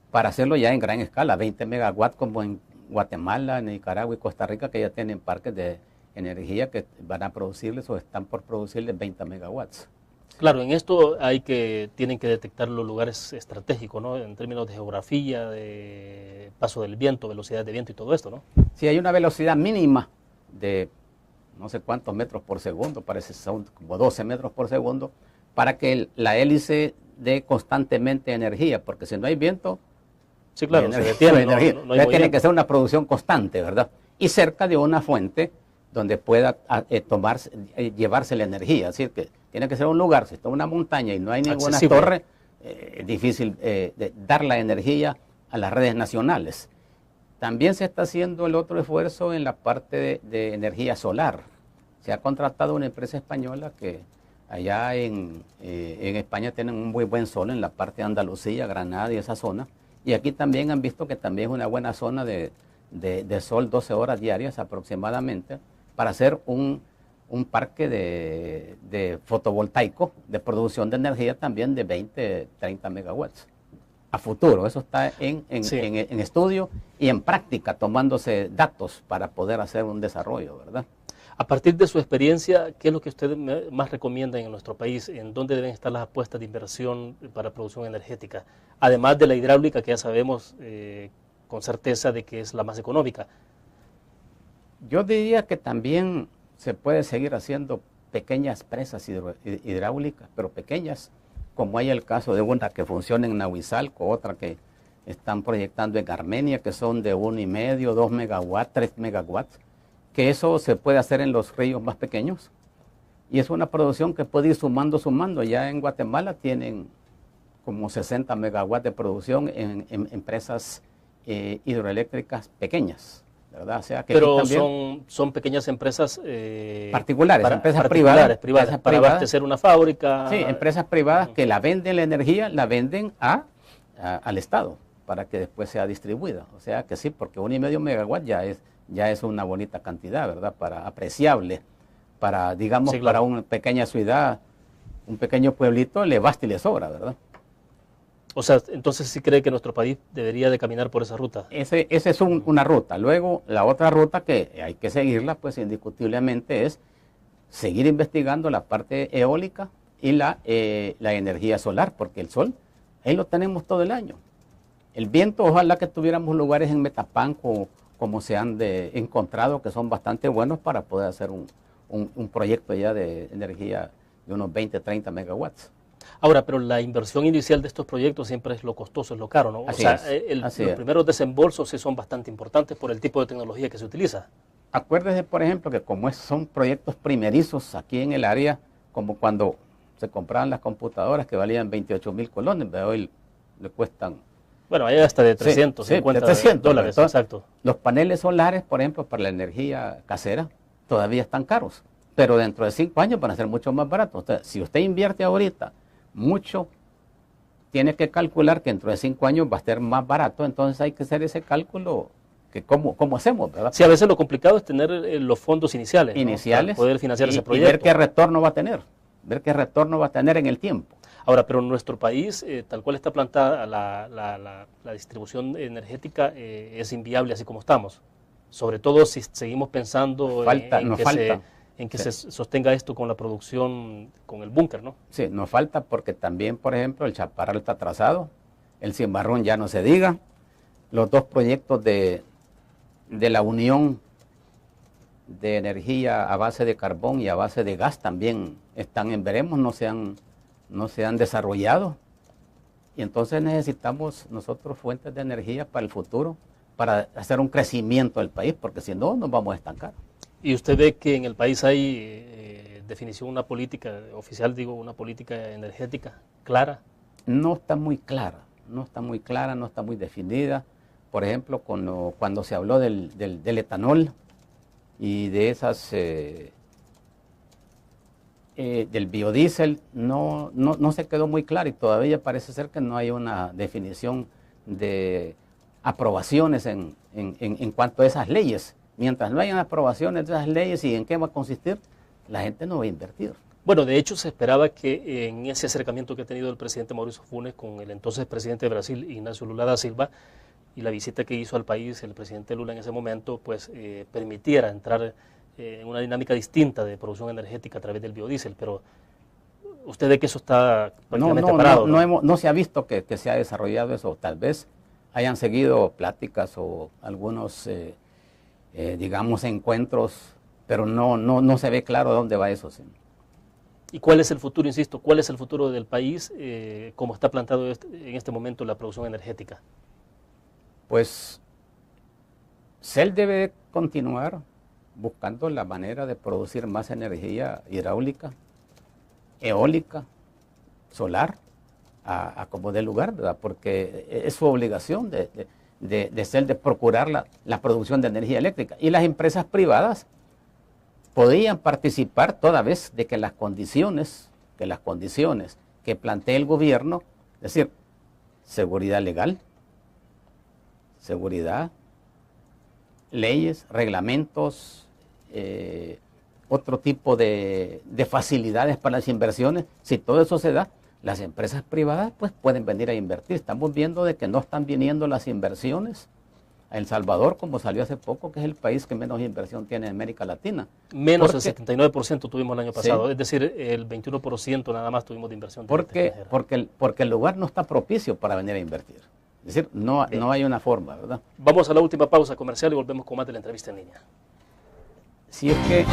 para hacerlo ya en gran escala, 20 megawatts como en Guatemala, Nicaragua y Costa Rica, que ya tienen parques de energía que van a producirles o están por producirles 20 megawatts.
Claro, en esto tienen que detectar los lugares estratégicos, ¿no? En términos de geografía, de paso del viento, velocidad de viento y todo esto, ¿no?
Sí, hay una velocidad mínima de no sé cuántos metros por segundo, parece son como 12 metros por segundo, para que la hélice dé constantemente energía, porque si no hay viento,
sí, claro,
no
se
hay
detiene,
energía.
no hay
Tiene que ser una producción constante, ¿verdad? Y cerca de una fuente donde pueda llevarse la energía, es decir, que Tiene que ser un lugar, si está en una montaña y no hay ninguna
accesible.
torre, es difícil de dar la energía a las redes nacionales. También se está haciendo el otro esfuerzo en la parte de energía solar. Se ha contratado una empresa española que allá en España tienen un muy buen sol en la parte de Andalucía, Granada y esa zona. Y aquí también han visto que también es una buena zona de sol, 12 horas diarias aproximadamente, para hacer un parque de fotovoltaico de producción de energía también de 20, 30 megawatts. A futuro, eso está en estudio y en práctica, tomándose datos para poder hacer un desarrollo, ¿verdad?
A partir de su experiencia, ¿qué es lo que ustedes más recomiendan en nuestro país? ¿En dónde deben estar las apuestas de inversión para producción energética? Además de la hidráulica, que ya sabemos con certeza de que es la más económica.
Yo diría que también se puede seguir haciendo pequeñas presas hidráulicas, pero pequeñas, como hay el caso de una que funciona en Nahuizalco, otra que están proyectando en Armenia, que son de 1,5, 2 megawatts, 3 megawatts, que eso se puede hacer en los ríos más pequeños. Y es una producción que puede ir sumando. Ya en Guatemala tienen como 60 megawatts de producción en empresas hidroeléctricas pequeñas, ¿verdad? O sea que
pero
también
son pequeñas empresas
particulares, empresas
privadas,
privadas,
para abastecer una fábrica.
Sí, empresas privadas que la venden la energía, la venden al Estado para que después sea distribuida. O sea que sí, porque 1,5 megawatts ya es una bonita cantidad, ¿verdad? Apreciable, para, digamos, sí, claro, para una pequeña ciudad, un pequeño pueblito, le basta y le sobra, ¿verdad?
O sea, entonces sí cree que nuestro país debería de caminar por esa ruta.
Esa es una ruta. Luego, la otra ruta que hay que seguirla, pues indiscutiblemente es seguir investigando la parte eólica y la energía solar, porque el sol, ahí lo tenemos todo el año. El viento, ojalá que tuviéramos lugares en Metapán como se han encontrado, que son bastante buenos para poder hacer un proyecto ya de energía de unos 20, 30 megawatts.
Ahora, pero la inversión inicial de estos proyectos siempre es lo costoso, es lo caro, ¿no?
Así
o sea,
es,
los primeros desembolsos sí son bastante importantes por el tipo de tecnología que se utiliza.
Acuérdese, por ejemplo, que como son proyectos primerizos aquí en el área, como cuando se compraban las computadoras que valían 28,000 colones, pero hoy le cuestan...
Bueno, hay hasta de 350 dólares,
entonces,
exacto.
Los paneles solares, por ejemplo, para la energía casera, todavía están caros, pero dentro de 5 años van a ser mucho más baratos. Entonces, si usted invierte ahorita mucho, tiene que calcular que dentro de 5 años va a ser más barato, entonces hay que hacer ese cálculo, que cómo hacemos, ¿verdad?
Sí, a veces lo complicado es tener los fondos iniciales, ¿no? Para poder financiar ese proyecto.
Y ver qué retorno va a tener, en el tiempo.
Ahora, pero en nuestro país, tal cual está plantada la distribución energética, es inviable así como estamos. Sobre todo si seguimos pensando en que se sostenga esto con la producción, con el búnker, ¿no?
Sí, nos falta porque también, por ejemplo, el Chaparral está atrasado, el Cimarrón ya no se diga, los dos proyectos de la Unión de Energía a base de carbón y a base de gas también están en veremos, no se han desarrollado. Y entonces necesitamos nosotros fuentes de energía para el futuro, para hacer un crecimiento del país, porque si no, nos vamos a estancar.
¿Y usted ve que en el país hay definición, una política oficial, una política energética clara?
No está muy clara, no está muy definida. Por ejemplo, cuando se habló del etanol y de esas... del biodiesel no se quedó muy claro y todavía parece ser que no hay una definición de aprobaciones en cuanto a esas leyes. Mientras no hayan aprobaciones de esas leyes y en qué va a consistir, la gente no va a invertir.
Bueno, de hecho se esperaba que en ese acercamiento que ha tenido el presidente Mauricio Funes con el entonces presidente de Brasil, Ignacio Lula da Silva, y la visita que hizo al país el presidente Lula en ese momento, pues permitiera entrar en una dinámica distinta de producción energética a través del biodiesel, pero usted ve que eso está prácticamente parado.
No se ha visto que se ha desarrollado eso. Tal vez hayan seguido pláticas o algunos, digamos, encuentros, pero no se ve claro dónde va eso. Sí.
¿Y cuál es el futuro, insisto, cuál es el futuro del país, como está plantado en este momento la producción energética?
Pues, CEL debe continuar buscando la manera de producir más energía hidráulica eólica, solar, a como dé lugar, ¿verdad? Porque es su obligación de procurar la producción de energía eléctrica. Y las empresas privadas podían participar toda vez de que las condiciones que plantee el gobierno, es decir, seguridad legal, seguridad, leyes, reglamentos, otro tipo de facilidades para las inversiones. Si todo eso se da, las empresas privadas pues pueden venir a invertir. Estamos viendo de que no están viniendo las inversiones a El Salvador, como salió hace poco, que es el país que menos inversión tiene en América Latina.
Menos del 79% tuvimos el año pasado, sí. Es decir, el 21% nada más tuvimos de inversión.
Porque el lugar no está propicio para venir a invertir. Es decir, no hay una forma, ¿verdad?
Vamos a la última pausa comercial y volvemos con más de la entrevista en línea.
Si es que...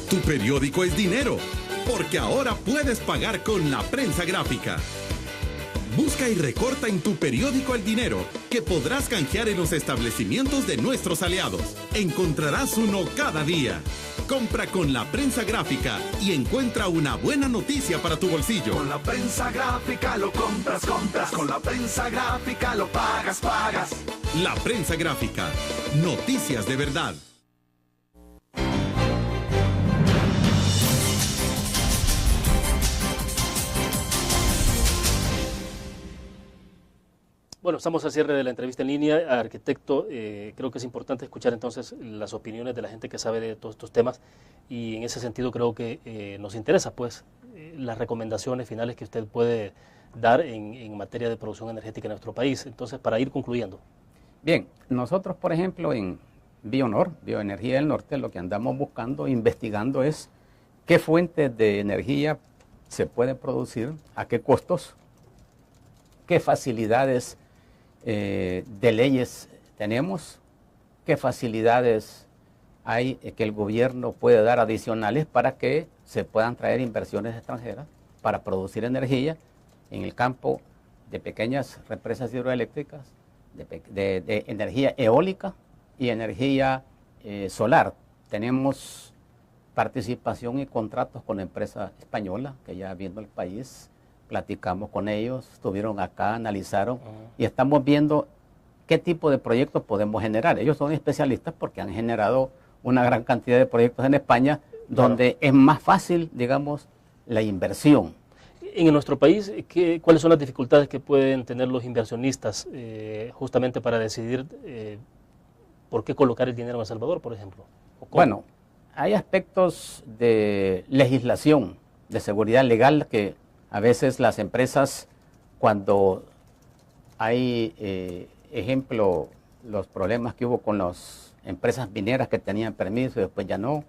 Tu periódico es dinero, porque ahora puedes pagar con la prensa gráfica. Busca y recorta en tu periódico El Dinero, que podrás canjear en los establecimientos de nuestros aliados. Encontrarás uno cada día. Compra con la prensa gráfica y encuentra una buena noticia para tu bolsillo.
Con la prensa gráfica lo compras. Con la prensa gráfica lo pagas.
La prensa gráfica. Noticias de verdad.
Bueno, estamos al cierre de la entrevista en línea. Arquitecto, creo que es importante escuchar entonces las opiniones de la gente que sabe de todos estos temas, y en ese sentido creo que nos interesa pues las recomendaciones finales que usted puede dar en materia de producción energética en nuestro país. Entonces, para ir concluyendo.
Bien, nosotros por ejemplo en Bionor, Bioenergía del Norte, lo que andamos buscando, investigando es qué fuentes de energía se pueden producir, a qué costos, qué facilidades de leyes tenemos, qué facilidades hay que el gobierno puede dar adicionales para que se puedan traer inversiones extranjeras para producir energía en el campo de pequeñas represas hidroeléctricas, de energía eólica y energía solar. Tenemos participación y contratos con empresas españolas que ya viendo el país, platicamos con ellos, estuvieron acá, analizaron y estamos viendo qué tipo de proyectos podemos generar. Ellos son especialistas porque han generado una gran cantidad de proyectos en España donde es más fácil, digamos, la inversión.
En nuestro país, ¿cuáles son las dificultades que pueden tener los inversionistas justamente para decidir por qué colocar el dinero en El Salvador, por ejemplo?
Bueno, hay aspectos de legislación, de seguridad legal que a veces las empresas, cuando hay, ejemplo, los problemas que hubo con las empresas mineras que tenían permiso y después ya no.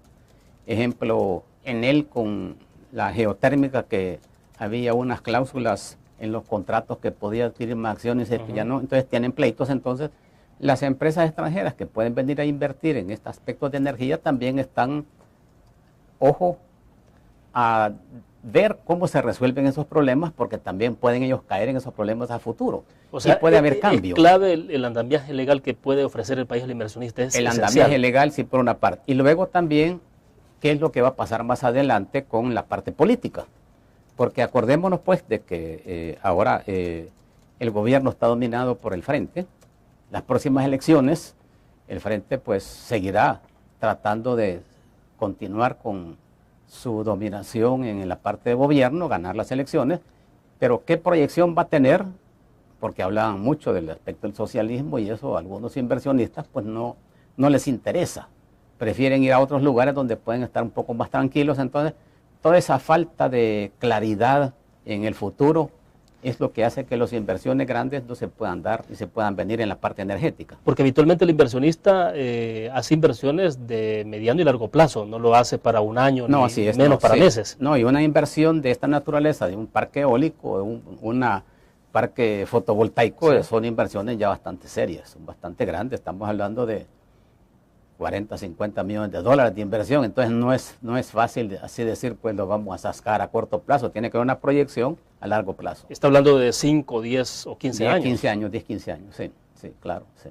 Ejemplo, Enel con la geotérmica, que había unas cláusulas en los contratos que podía adquirir más acciones y después ya no. Entonces tienen pleitos. Entonces las empresas extranjeras que pueden venir a invertir en estos aspectos de energía también están, ojo, a ver cómo se resuelven esos problemas, porque también pueden ellos caer en esos problemas a futuro.
O sea,
y puede haber cambio.
Es clave el andamiaje legal que puede ofrecer el país al inversionista. Es
el
esencial.
Andamiaje legal, sí, por una parte. Y luego también, qué es lo que va a pasar más adelante con la parte política. Porque acordémonos pues de que ahora el gobierno está dominado por el Frente. Las próximas elecciones, el Frente pues seguirá tratando de continuar con su dominación en la parte de gobierno, ganar las elecciones, pero ¿qué proyección va a tener? Porque hablaban mucho del aspecto del socialismo y eso a algunos inversionistas pues no les interesa, prefieren ir a otros lugares donde pueden estar un poco más tranquilos. Entonces toda esa falta de claridad en el futuro es lo que hace que las inversiones grandes no se puedan dar y se puedan venir en la parte energética.
Porque habitualmente el inversionista hace inversiones de mediano y largo plazo, no lo hace para un año,
no,
ni
así es,
menos
no,
para
sí.
meses.
No, y una inversión de esta naturaleza, de un parque eólico, una parque fotovoltaico,
Sí.
son inversiones ya bastante serias, son bastante grandes, estamos hablando de 40, 50 millones de dólares de inversión, entonces no es fácil así decir, pues lo vamos a sacar a corto plazo, tiene que haber una proyección a largo plazo.
Está hablando de 5, 10 o 15 años.
15 años, 10, 15 años, sí, sí, claro, sí.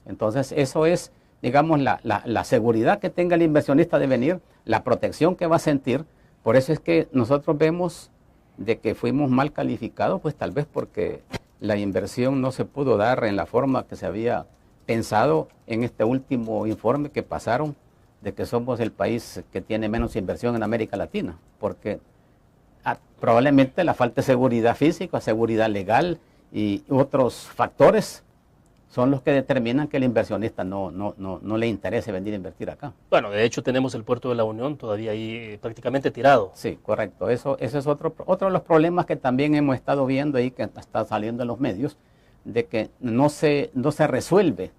Entonces eso es, digamos, la seguridad que tenga el inversionista de venir, la protección que va a sentir, por eso es que nosotros vemos de que fuimos mal calificados, pues tal vez porque la inversión no se pudo dar en la forma que se había pensado en este último informe que pasaron, de que somos el país que tiene menos inversión en América Latina, porque probablemente la falta de seguridad física, seguridad legal y otros factores son los que determinan que el inversionista no le interese venir a invertir acá.
Bueno, de hecho tenemos el puerto de la Unión todavía ahí prácticamente tirado.
Sí, correcto. Eso es otro de los problemas que también hemos estado viendo ahí, que está saliendo en los medios, de que no se resuelve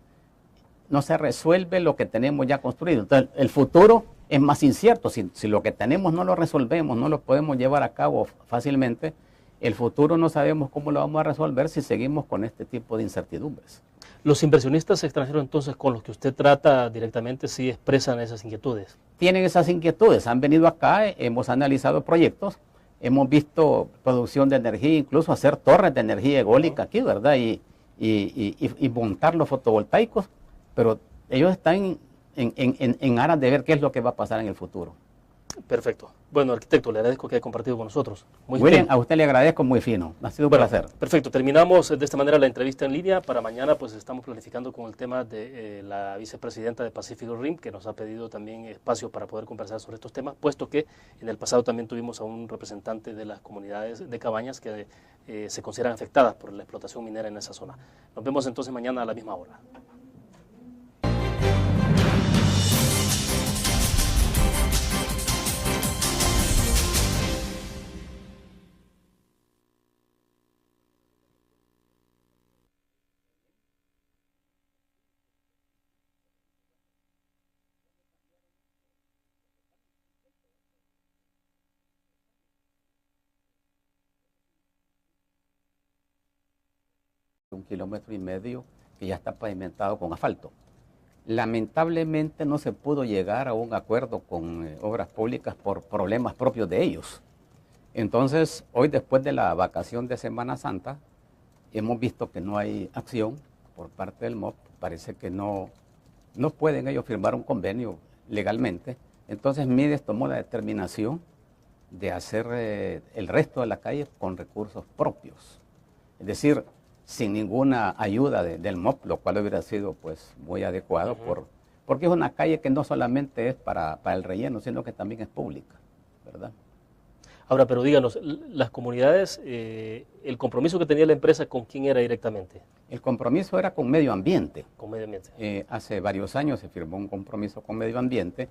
lo que tenemos ya construido. Entonces, el futuro es más incierto. Si lo que tenemos no lo resolvemos, no lo podemos llevar a cabo fácilmente, el futuro no sabemos cómo lo vamos a resolver si seguimos con este tipo de incertidumbres.
Los inversionistas extranjeros, entonces, con los que usted trata directamente, sí expresan esas inquietudes.
Tienen esas inquietudes, han venido acá, hemos analizado proyectos, hemos visto producción de energía, incluso hacer torres de energía eólica aquí, ¿verdad? Y montar los fotovoltaicos, pero ellos están en aras de ver qué es lo que va a pasar en el futuro.
Perfecto. Bueno, arquitecto, le agradezco que haya compartido con nosotros.
Muy bien, a usted le agradezco, muy fino. Ha sido un placer.
Perfecto. Terminamos de esta manera la entrevista en línea. Para mañana pues estamos planificando con el tema de la vicepresidenta de Pacific Rim, que nos ha pedido también espacio para poder conversar sobre estos temas, puesto que en el pasado también tuvimos a un representante de las comunidades de Cabañas que se consideran afectadas por la explotación minera en esa zona. Nos vemos entonces mañana a la misma hora.
Un 1,5 kilómetros que ya está pavimentado con asfalto. Lamentablemente no se pudo llegar a un acuerdo con Obras Públicas por problemas propios de ellos. Entonces, hoy después de la vacación de Semana Santa, hemos visto que no hay acción por parte del MOP. Parece que no pueden ellos firmar un convenio legalmente. Entonces, Mides tomó la determinación de hacer el resto de la calle con recursos propios. Es decir, sin ninguna ayuda del MOP, lo cual hubiera sido pues muy adecuado, porque es una calle que no solamente es para el relleno, sino que también es pública, ¿verdad?
Ahora, pero díganos, las comunidades, el compromiso que tenía la empresa, ¿con quién era directamente?
El compromiso era con medio ambiente.
Con medio ambiente.
Hace varios años se firmó un compromiso con medio ambiente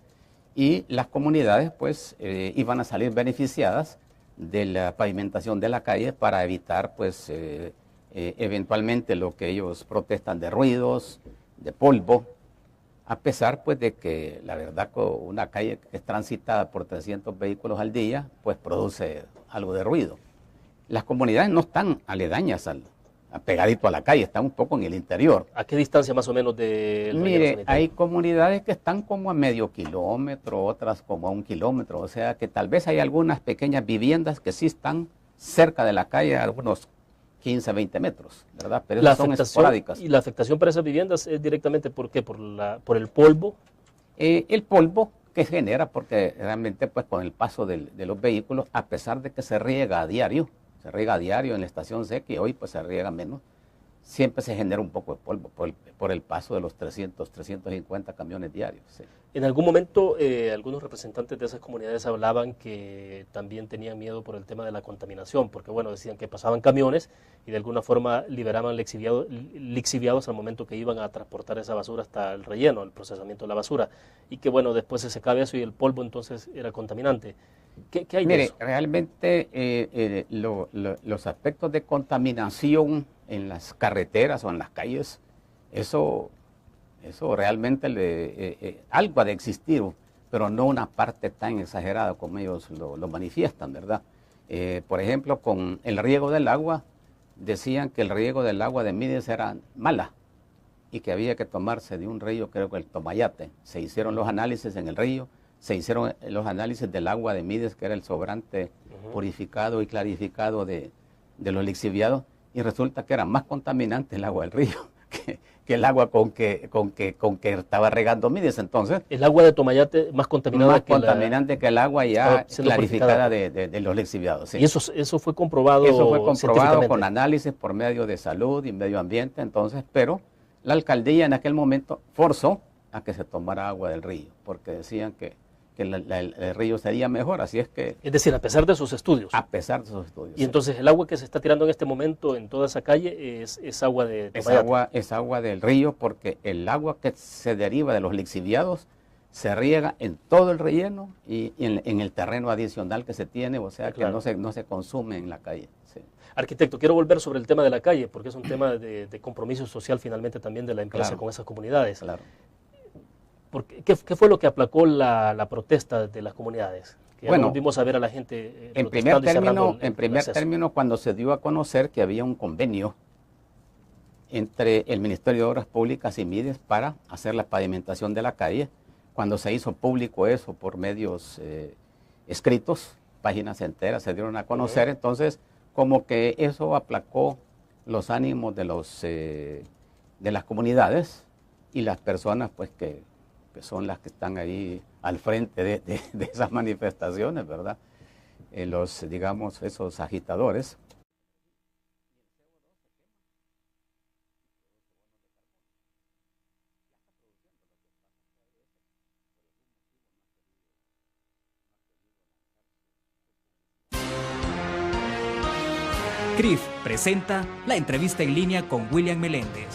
y las comunidades pues iban a salir beneficiadas de la pavimentación de la calle para evitar pues eventualmente lo que ellos protestan de ruidos, de polvo, a pesar pues de que la verdad una calle que es transitada por 300 vehículos al día pues produce algo de ruido. Las comunidades no están aledañas pegadito a la calle, están un poco en el interior.
¿A qué distancia más o menos del relleno
Mire,
sanitario?
hay comunidades que están como a medio kilómetro, otras como a 1 kilómetro, o sea que tal vez hay algunas pequeñas viviendas que sí están cerca de la calle, algunos 15, 20 metros, ¿verdad? Pero esas son esporádicas.
¿Y la afectación para esas viviendas es directamente por qué? ¿Por el polvo?
El polvo que genera, porque realmente pues con el paso de los vehículos, a pesar de que se riega a diario en la estación seca y hoy pues se riega menos, siempre se genera un poco de polvo por el paso de los 300, 350 camiones diarios. Sí.
En algún momento algunos representantes de esas comunidades hablaban que también tenían miedo por el tema de la contaminación, porque bueno, decían que pasaban camiones y de alguna forma liberaban lixiviados al momento que iban a transportar esa basura hasta el relleno, el procesamiento de la basura, y que bueno, después se secaba eso y el polvo entonces era contaminante. ¿Qué hay de eso?
Realmente los aspectos de contaminación en las carreteras o en las calles, eso realmente algo ha de existir, pero no una parte tan exagerada como ellos lo manifiestan, ¿verdad? Por ejemplo, con el riego del agua, decían que el riego del agua de Mides era mala y que había que tomarse de un río, creo que el Tomayate. Se hicieron los análisis en el río, se hicieron los análisis del agua de Mides, que era el sobrante purificado y clarificado de los lixiviados, y resulta que era más contaminante el agua del río que el agua con que estaba regando Mides. Entonces,
el agua de Tomayate más contaminada
que el agua ya clarificada de los lixiviados. Sí.
Y eso fue comprobado.
Eso fue comprobado con análisis por medio de salud y medio ambiente. Entonces, pero la alcaldía en aquel momento forzó a que se tomara agua del río, porque decían que el río sería mejor, así es que...
Es decir, a pesar de sus estudios.
A pesar de sus estudios.
Y entonces el agua que se está tirando en este momento en toda esa calle es agua de Tomayate.
Es agua del río, porque el agua que se deriva de los lixiviados se riega en todo el relleno y en el terreno adicional que se tiene, o sea, que no se consume en la calle. Sí.
Arquitecto, quiero volver sobre el tema de la calle, porque es un tema de compromiso social finalmente también de la empresa con esas comunidades.
Claro.
¿Qué fue lo que aplacó la protesta de las comunidades? Que
bueno,
volvimos a ver a la gente
en primer término, cuando se dio a conocer que había un convenio entre el Ministerio de Obras Públicas y Mides para hacer la pavimentación de la calle, cuando se hizo público eso por medios escritos, páginas enteras se dieron a conocer, entonces como que eso aplacó los ánimos de las comunidades y las personas pues que son las que están ahí al frente de esas manifestaciones, ¿verdad? Digamos, esos agitadores.
CRIF presenta la entrevista en línea con William Meléndez.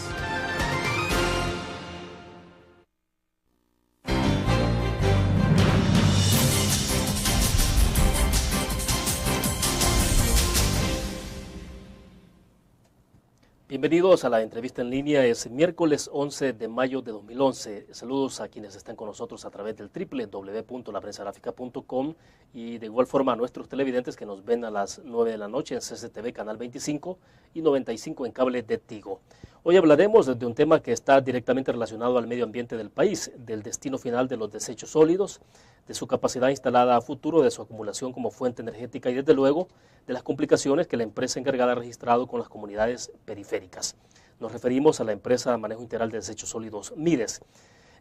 Bienvenidos a la entrevista en línea. Es miércoles 11 de mayo de 2011. Saludos a quienes están con nosotros a través del www.laprensagrafica.com y de igual forma a nuestros televidentes que nos ven a las 9 de la noche en CCTV Canal 25 y 95 en cable de Tigo. Hoy hablaremos de un tema que está directamente relacionado al medio ambiente del país, del destino final de los desechos sólidos, de su capacidad instalada a futuro, de su acumulación como fuente energética y desde luego de las complicaciones que la empresa encargada ha registrado con las comunidades periféricas. Nos referimos a la empresa Manejo Integral de Desechos Sólidos, Mides.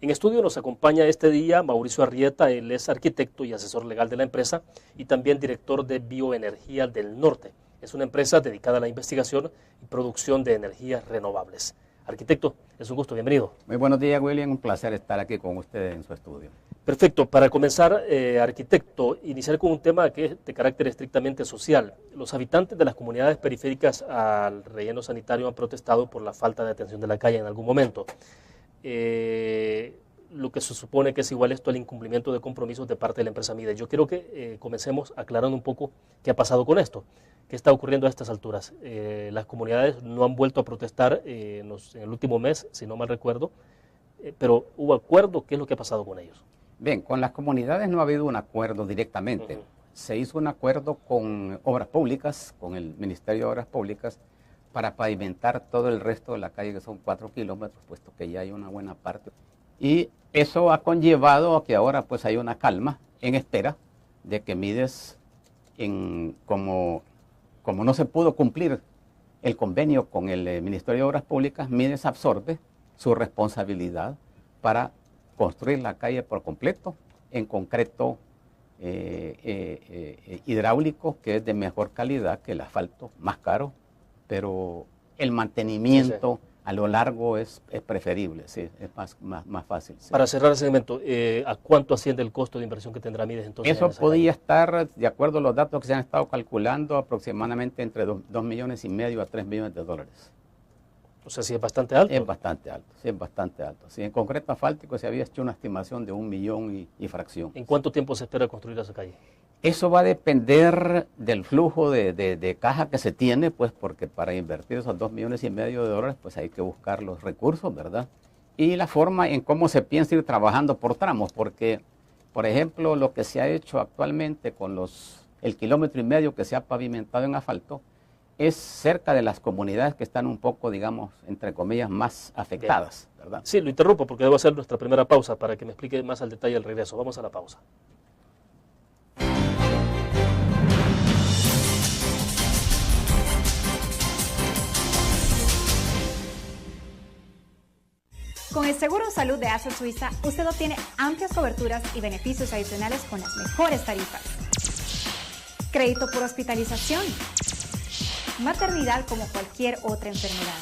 En estudio nos acompaña este día Mauricio Arrieta, él es arquitecto y asesor legal de la empresa y también director de Bioenergía del Norte. Es una empresa dedicada a la investigación y producción de energías renovables. Arquitecto, es un gusto, bienvenido.
Muy buenos días, William, un placer estar aquí con usted en su estudio.
Perfecto, para comenzar, arquitecto, iniciar con un tema que es de carácter estrictamente social. Los habitantes de las comunidades periféricas al relleno sanitario han protestado por la falta de atención de la calle en algún momento. Lo que se supone que es igual esto al incumplimiento de compromisos de parte de la empresa Mides. Yo quiero que comencemos aclarando un poco qué ha pasado con esto. ¿Qué está ocurriendo a estas alturas? Las comunidades no han vuelto a protestar en el último mes, si no mal recuerdo, pero ¿hubo acuerdo? ¿Qué es lo que ha pasado con ellos?
Bien, con las comunidades no ha habido un acuerdo directamente. Se hizo un acuerdo con Obras Públicas, con el Ministerio de Obras Públicas, para pavimentar todo el resto de la calle, que son 4 kilómetros, puesto que ya hay una buena parte. Y eso ha conllevado a que ahora pues hay una calma en espera de que Mides, como no se pudo cumplir el convenio con el Ministerio de Obras Públicas, Mides absorbe su responsabilidad para construir la calle por completo, en concreto hidráulico, que es de mejor calidad que el asfalto, más caro, pero el mantenimiento a lo largo es preferible, sí, es más fácil. Sí.
Para cerrar el segmento, ¿a cuánto asciende el costo de inversión que tendrá Mides entonces?
Eso podría estar, de acuerdo a los datos que se han estado calculando, aproximadamente entre 2,5 millones a 3 millones de dólares.
O sea, sí es bastante alto.
Es bastante alto, sí, es bastante alto. Sí, en concreto asfáltico se había hecho una estimación de 1 millón y fracción.
¿En cuánto tiempo se espera construir esa calle?
Eso va a depender del flujo de caja que se tiene, pues porque para invertir esos 2,5 millones de dólares, pues hay que buscar los recursos, ¿verdad? Y la forma en cómo se piensa ir trabajando por tramos, porque, por ejemplo, lo que se ha hecho actualmente con el 1,5 kilómetros que se ha pavimentado en asfalto, es cerca de las comunidades que están un poco, digamos, entre comillas, más afectadas, ¿verdad?
Sí, lo interrumpo porque debo hacer nuestra primera pausa para que me explique más al detalle el regreso. Vamos a la pausa.
Con el Seguro Salud de ASA Suiza, usted obtiene amplias coberturas y beneficios adicionales con las mejores tarifas. Crédito por hospitalización. Maternidad como cualquier otra enfermedad.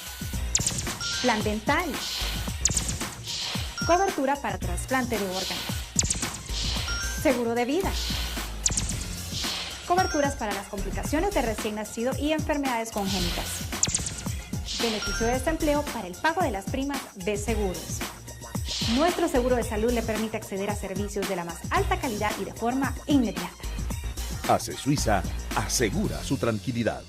Plan dental. Cobertura para trasplante de órganos. Seguro de vida. Coberturas para las complicaciones de recién nacido y enfermedades congénitas. Beneficio de desempleo para el pago de las primas de seguros. Nuestro seguro de salud le permite acceder a servicios de la más alta calidad y de forma inmediata.
ASA Suiza asegura su tranquilidad.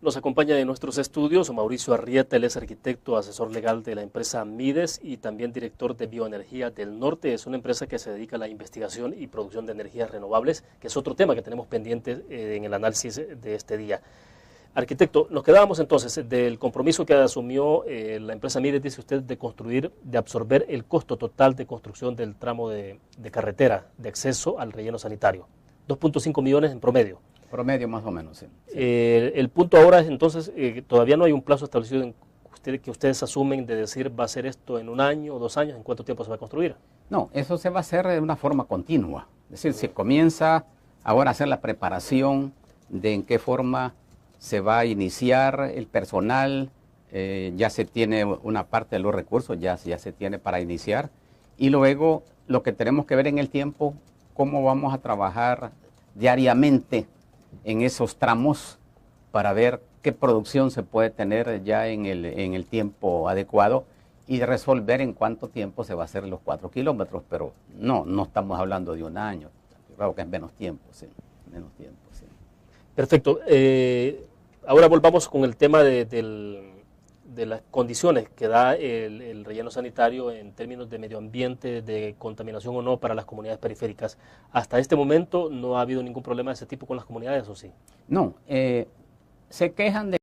Nos acompaña en nuestros estudios Mauricio Arrieta, él es arquitecto, asesor legal de la empresa Mides y también director de Bioenergía del Norte. Es una empresa que se dedica a la investigación y producción de energías renovables, que es otro tema que tenemos pendiente en el análisis de este día. Arquitecto, nos quedábamos entonces del compromiso que asumió la empresa Mides, dice usted, de absorber el costo total de construcción del tramo de carretera de acceso al relleno sanitario. 2,5 millones en promedio.
Promedio más o menos, sí.
El punto ahora es entonces, todavía no hay un plazo establecido que ustedes asumen de decir va a ser esto en 1 año o 2 años, ¿en cuánto tiempo se va a construir?
No, eso se va a hacer de una forma continua. Es decir, se comienza ahora a hacer la preparación de en qué forma se va a iniciar el personal, ya se tiene una parte de los recursos, ya se tiene para iniciar, y luego lo que tenemos que ver en el tiempo, cómo vamos a trabajar diariamente en esos tramos para ver qué producción se puede tener ya en el tiempo adecuado y resolver en cuánto tiempo se va a hacer los 4 kilómetros, pero no estamos hablando de 1 año, creo que es menos tiempo, sí, menos tiempo, sí.
Perfecto. Ahora volvamos con el tema de las condiciones que da el relleno sanitario en términos de medio ambiente, de contaminación o no para las comunidades periféricas. Hasta este momento no ha habido ningún problema de ese tipo con las comunidades, ¿o sí?
No, se quejan de